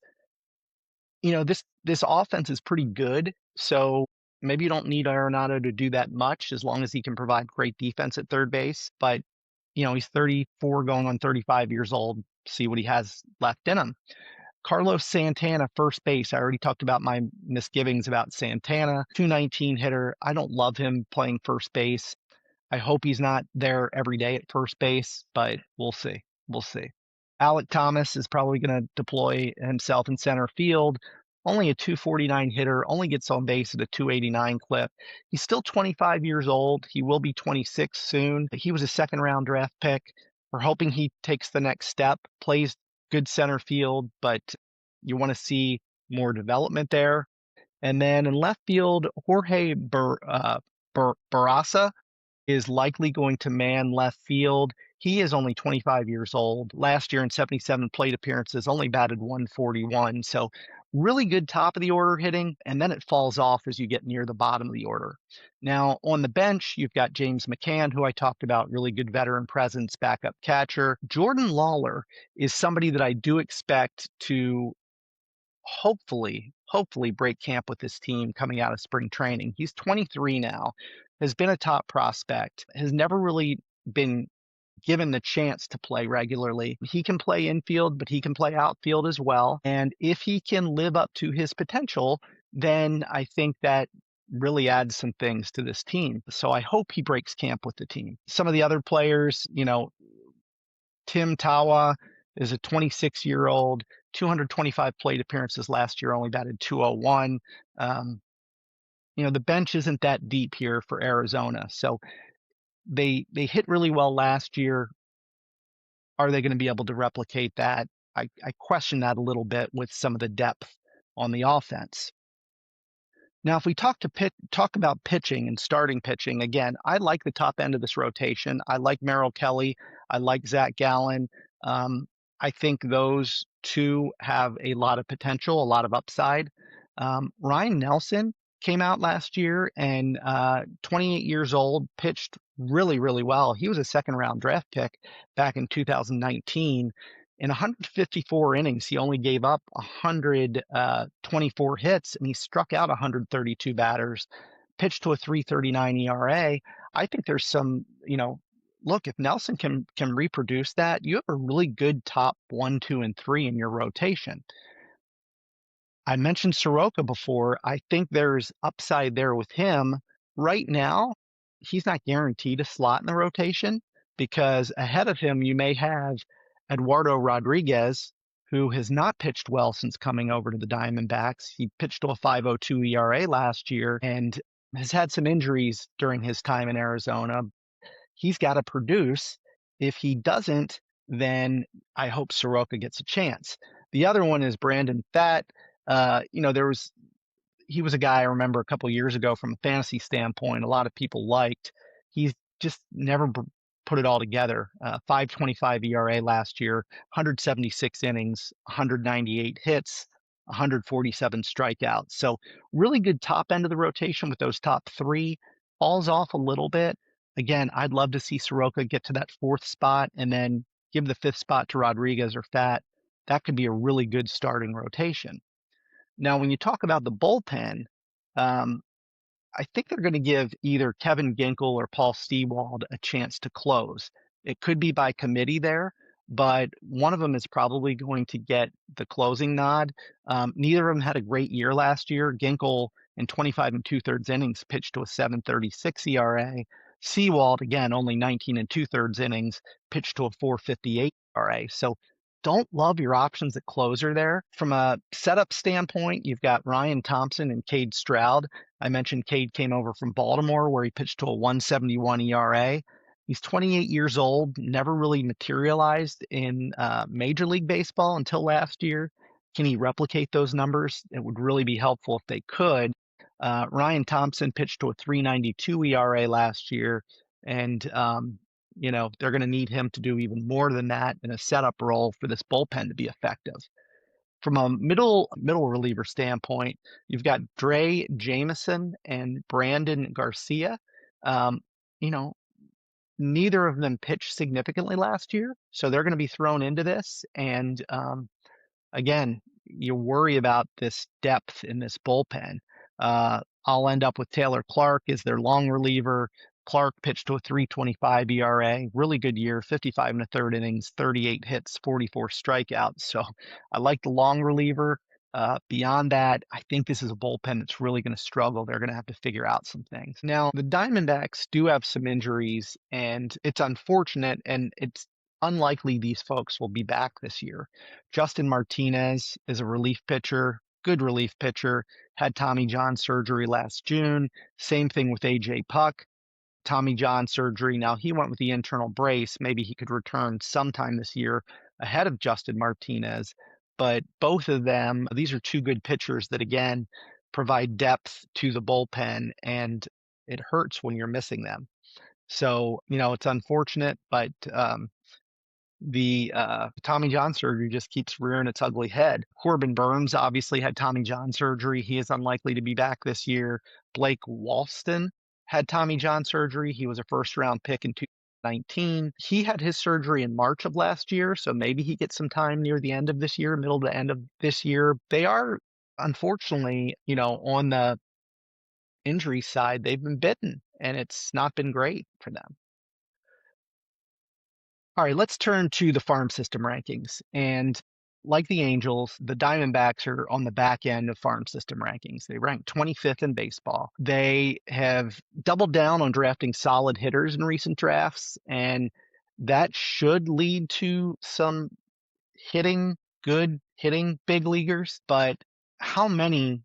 This offense is pretty good. So maybe you don't need Arenado to do that much as long as he can provide great defense at third base. But, he's 34 going on 35 years old. See what he has left in him. Carlos Santana, first base. I already talked about my misgivings about Santana. 219 hitter. I don't love him playing first base. I hope he's not there every day at first base, but we'll see. We'll see. Alec Thomas is probably going to deploy himself in center field. Only a 249 hitter, only gets on base at a 289 clip. He's still 25 years old. He will be 26 soon. He was a second round draft pick. We're hoping he takes the next step, plays good center field, but you want to see more development there. And then in left field, Jorge Barraza is likely going to man left field. He is only 25 years old. Last year in 77 plate appearances, only batted .141. So really good top of the order hitting, and then it falls off as you get near the bottom of the order. Now, on the bench, you've got James McCann, who I talked about, really good veteran presence, backup catcher. Jordan Lawler is somebody that I do expect to hopefully break camp with this team coming out of spring training. He's 23 now, has been a top prospect, has never really been given the chance to play regularly. He can play infield, but he can play outfield as well. And if he can live up to his potential, then I think that really adds some things to this team. So I hope he breaks camp with the team. Some of the other players, Tim Tawa is a 26-year-old, 225 plate appearances last year, only batted 201. The bench isn't that deep here for Arizona. So they hit really well last year. Are they going to be able to replicate that? I question that a little bit with some of the depth on the offense. Now, if we talk about pitching and starting pitching, again, I like the top end of this rotation. I like Merrill Kelly. I like Zach Gallen. I think those two have a lot of potential, a lot of upside. Ryan Nelson came out last year and 28 years old, pitched really, really well. He was a second-round draft pick back in 2019. In 154 innings, he only gave up 124 hits, and he struck out 132 batters, pitched to a 3.39 ERA. I think there's some, look, if Nelson can reproduce that, you have a really good top 1, 2, and 3 in your rotation. I mentioned Soroka before. I think there's upside there with him. Right now, he's not guaranteed a slot in the rotation because ahead of him, you may have Eduardo Rodriguez, who has not pitched well since coming over to the Diamondbacks. He pitched to a 5.02 ERA last year and has had some injuries during his time in Arizona. He's got to produce. If he doesn't, then I hope Soroka gets a chance. The other one is Brandon Pfaadt. He was a guy I remember a couple years ago from a fantasy standpoint, a lot of people liked. He's just never put it all together. 5.25 ERA last year, 176 innings, 198 hits, 147 strikeouts. So really good top end of the rotation with those top three. Falls off a little bit. Again, I'd love to see Soroka get to that fourth spot and then give the fifth spot to Rodriguez or Pfaadt. That could be a really good starting rotation. Now, when you talk about the bullpen, I think they're going to give either Kevin Ginkel or Paul Stewald a chance to close. It could be by committee there, but one of them is probably going to get the closing nod. Neither of them had a great year last year. Ginkel in 25 2/3 innings pitched to a 7.36 ERA. Sewald, again, only 19 2/3 innings, pitched to a 4.58 ERA. So don't love your options at closer there. From a setup standpoint, you've got Ryan Thompson and Cade Stroud. I mentioned Cade came over from Baltimore where he pitched to a 1.71 ERA. He's 28 years old, never really materialized in Major League Baseball until last year. Can he replicate those numbers? It would really be helpful if they could. Ryan Thompson pitched to a 3.92 ERA last year, and they're going to need him to do even more than that in a setup role for this bullpen to be effective. From a middle reliever standpoint, you've got Dre Jameson and Brandon Garcia. Neither of them pitched significantly last year, so they're going to be thrown into this. And again, you worry about this depth in this bullpen. I'll end up with Taylor Clark as their long reliever. Clark pitched to a 3.25 ERA, really good year, 55 1/3 innings, 38 hits, 44 strikeouts. So I like the long reliever. Beyond that, I think this is a bullpen that's really going to struggle. They're going to have to figure out some things. Now, the Diamondbacks do have some injuries, and it's unfortunate, and it's unlikely these folks will be back this year. Justin Martinez is a relief pitcher, good relief pitcher, had Tommy John surgery last June. Same thing with AJ Puck. Tommy John surgery. Now he went with the internal brace. Maybe he could return sometime this year ahead of Justin Martinez. But both of them, these are two good pitchers that, again, provide depth to the bullpen, and it hurts when you're missing them. So, it's unfortunate, but the Tommy John surgery just keeps rearing its ugly head. Corbin Burns obviously had Tommy John surgery. He is unlikely to be back this year. Blake Walston had Tommy John surgery. He was a first-round pick in 19. He had his surgery in March of last year, so maybe he gets some time near the end of this year, middle to end of this year. They are, unfortunately, on the injury side, they've been bitten, and it's not been great for them. All right, let's turn to the farm system rankings. And like the Angels, the Diamondbacks are on the back end of farm system rankings. They rank 25th in baseball. They have doubled down on drafting solid hitters in recent drafts, and that should lead to some good hitting big leaguers. But how many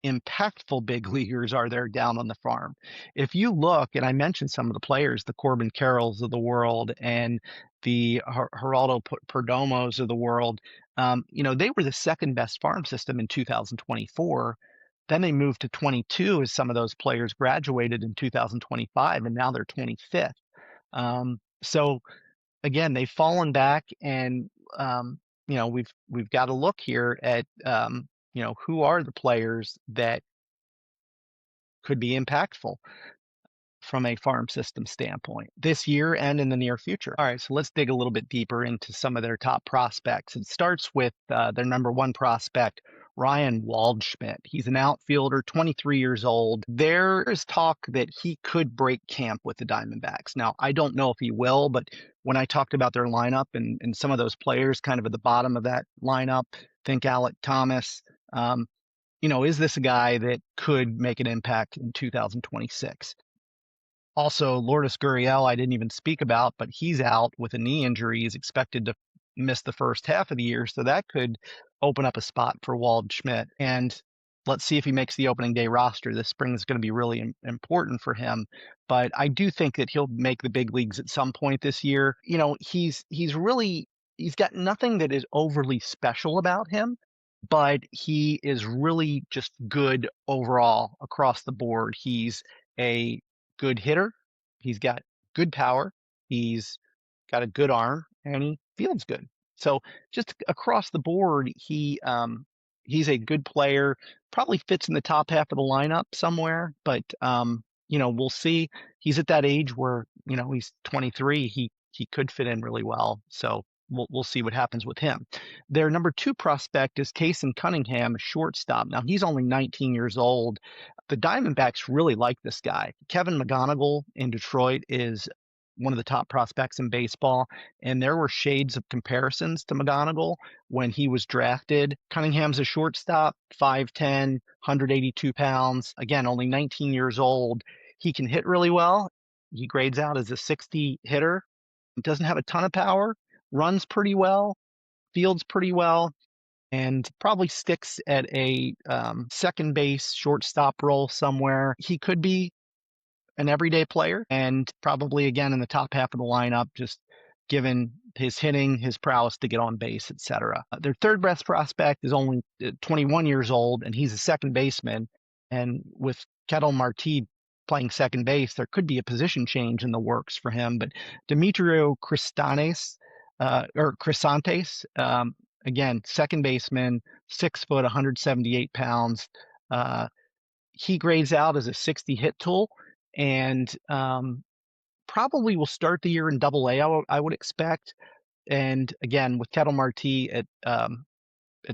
impactful big leaguers are there down on the farm? If you look, and I mentioned some of the players, the Corbin Carrolls of the world and the Geraldo Perdomos of the world, they were the second best farm system in 2024. Then they moved to 22 as some of those players graduated in 2025, and now they're 25th. So again, they've fallen back, and we've got to look here at who are the players that could be impactful from a farm system standpoint this year and in the near future. All right, so let's dig a little bit deeper into some of their top prospects. It starts with their number one prospect, Ryan Waldschmidt. He's an outfielder, 23 years old. There is talk that he could break camp with the Diamondbacks. Now, I don't know if he will, but when I talked about their lineup and some of those players kind of at the bottom of that lineup, think Alec Thomas, is this a guy that could make an impact in 2026? Also, Lourdes Gurriel, I didn't even speak about, but he's out with a knee injury. He's expected to miss the first half of the year, so that could open up a spot for Waldschmidt. And let's see if he makes the opening day roster. This spring is going to be really important for him, but I do think that he'll make the big leagues at some point this year. He's got nothing that is overly special about him, but he is really just good overall across the board. He's a good hitter. He's got good power. He's got a good arm, and he fields good. So just across the board, he's a good player. Probably fits in the top half of the lineup somewhere, but we'll see. He's at that age where he's 23. He could fit in really well. So we'll see what happens with him. Their number two prospect is Kason Cunningham, a shortstop. Now he's only 19 years old. The Diamondbacks really like this guy. Kevin McGonigal in Detroit is one of the top prospects in baseball, and there were shades of comparisons to McGonigal when he was drafted. Cunningham's a shortstop, 5'10", 182 pounds. Again, only 19 years old. He can hit really well. He grades out as a 60 hitter. He doesn't have a ton of power, runs pretty well, fields pretty well, and probably sticks at a second base shortstop role somewhere. He could be an everyday player and probably again in the top half of the lineup, just given his hitting, his prowess to get on base, etc. Their third best prospect is only 21 years old, and he's a second baseman. And with Ketel Marte playing second base, there could be a position change in the works for him. But Demetrio Crisantes, again, second baseman, 6 foot, 178 pounds. He grades out as a 60 hit tool, and probably will start the year in Double-A, I would expect. And again, with Ketel Marte at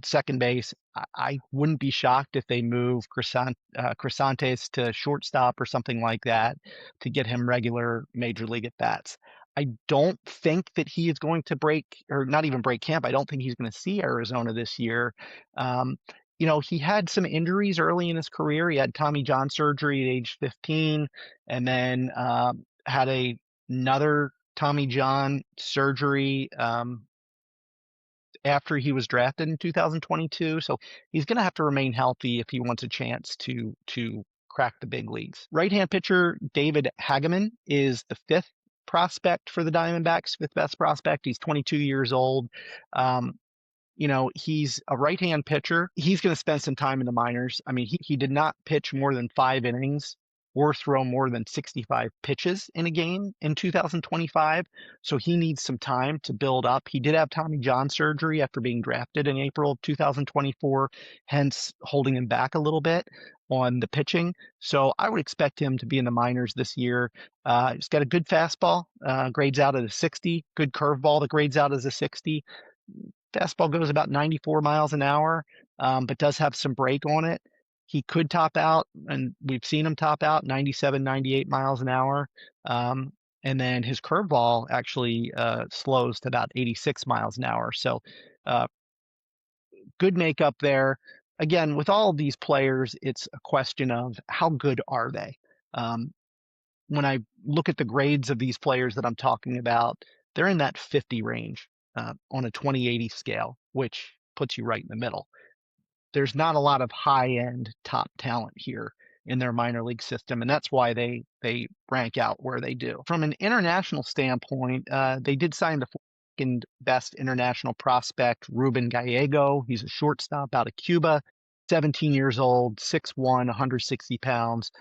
second base, I wouldn't be shocked if they move Crisantes to shortstop or something like that to get him regular major league at bats. I don't think that he is going to not even break camp. I don't think he's going to see Arizona this year. He had some injuries early in his career. He had Tommy John surgery at age 15, and then had another Tommy John surgery after he was drafted in 2022. So he's going to have to remain healthy if he wants a chance to crack the big leagues. Right-hand pitcher David Hageman is the fifth prospect for the Diamondbacks, fifth best prospect. He's 22 years old. He's a right-hand pitcher. He's going to spend some time in the minors. I mean, he did not pitch more than 5 innings or throw more than 65 pitches in a game in 2025. So he needs some time to build up. He did have Tommy John surgery after being drafted in April of 2024, hence holding him back a little bit. on the pitching. So I would expect him to be in the minors this year. He's got a good fastball, grades out at a 60, good curveball that grades out as a 60. Fastball goes about 94 miles an hour, but does have some break on it. He could top out, and we've seen him top out 97, 98 miles an hour. And then his curveball actually slows to about 86 miles an hour. So uh, good makeup there. Again, with all of these players, it's a question of how good are they? Um, when I look at the grades of these players that I'm talking about, they're in that 50 range on a 20/80 scale, which puts you right in the middle. There's not a lot of high-end top talent here in their minor league system, and that's why they rank out where they do. From an international standpoint, they did sign the second best international prospect, Ruben Gallego. He's a shortstop out of Cuba, 17 years old, 6'1", 160 pounds.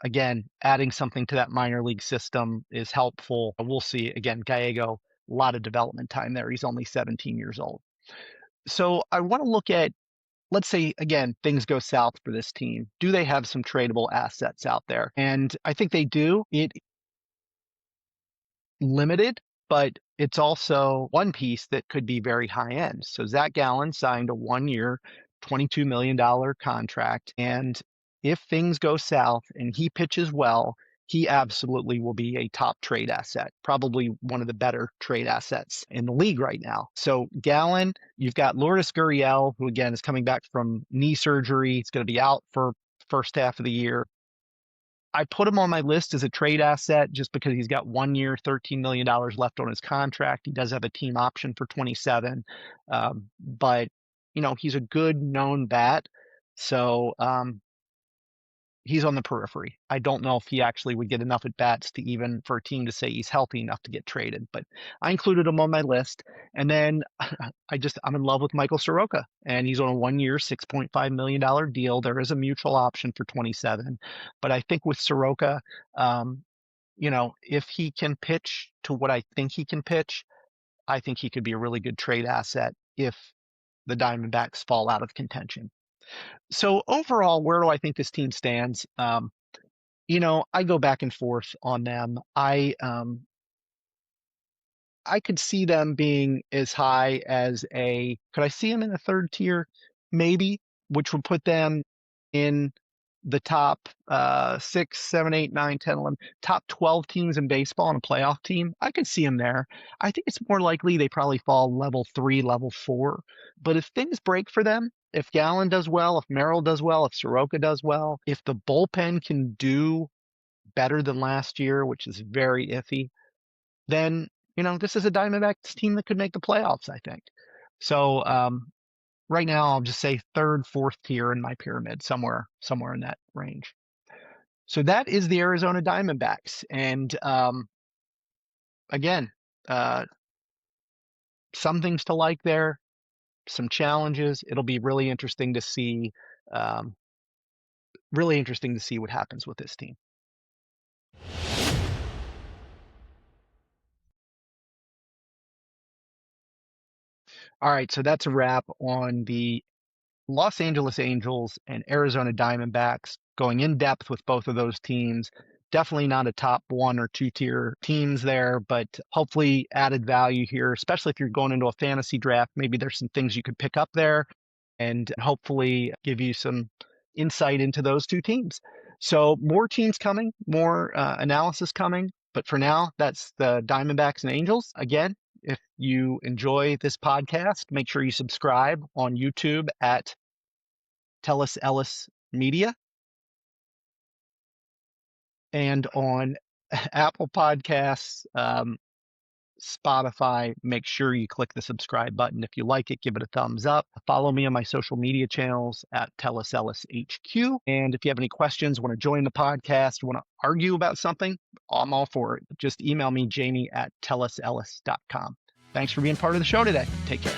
Again, adding something to that minor league system is helpful. We'll see. Again, Gallego, a lot of development time there. He's only 17 years old. So I want to look at, let's say, again, things go south for this team. Do they have some tradable assets out there? And I think they do. It limited, but it's also one piece that could be very high end. So Zach Gallen signed a 1-year, $22 million contract. And if things go south and he pitches well, he absolutely will be a top trade asset, probably one of the better trade assets in the league right now. So Gallen, you've got Lourdes Gurriel, who again is coming back from knee surgery. He's going to be out for first half of the year. I put him on my list as a trade asset just because he's got 1 year, $13 million left on his contract. He does have a team option for 27. But, he's a good known bat. So he's on the periphery. I don't know if he actually would get enough at bats to even for a team to say he's healthy enough to get traded, but I included him on my list. And then I'm in love with Michael Soroka, and he's on a 1 year, $6.5 million deal. There is a mutual option for 27, but I think with Soroka, if he can pitch to what I think he can pitch, I think he could be a really good trade asset if the Diamondbacks fall out of contention. So overall, where do I think this team stands? I go back and forth on them. I could see them being as high as could I see them in the third tier? Maybe, which would put them in the top 6, 7, 8, 9, 10, 11, top 12 teams in baseball and a playoff team. I could see them there. I think it's more likely they probably fall level 3, level 4. But if things break for them, if Gallen does well, if Merrill does well, if Soroka does well, if the bullpen can do better than last year, which is very iffy, then, this is a Diamondbacks team that could make the playoffs, I think. So right now, I'll just say third, fourth tier in my pyramid, somewhere in that range. So that is the Arizona Diamondbacks. And again, some things to like there, some challenges. It'll be really interesting to see what happens with this team. All right, so that's a wrap on the Los Angeles Angels and Arizona Diamondbacks, going in depth with both of those teams. Definitely not a top 1 or 2 tier teams there, but hopefully added value here, especially if you're going into a fantasy draft. Maybe there's some things you could pick up there and hopefully give you some insight into those two teams. So more teams coming, more analysis coming. But for now, that's the Diamondbacks and Angels. Again, if you enjoy this podcast, make sure you subscribe on YouTube at Ellis Media and on Apple Podcasts, Spotify. Make sure you click the subscribe button. If you like it, give it a thumbs up. Follow me on my social media channels at Ellis HQ. And if you have any questions, want to join the podcast, want to argue about something, I'm all for it. Just email me, Jamie at tellusellis.com. Thanks for being part of the show today. Take care.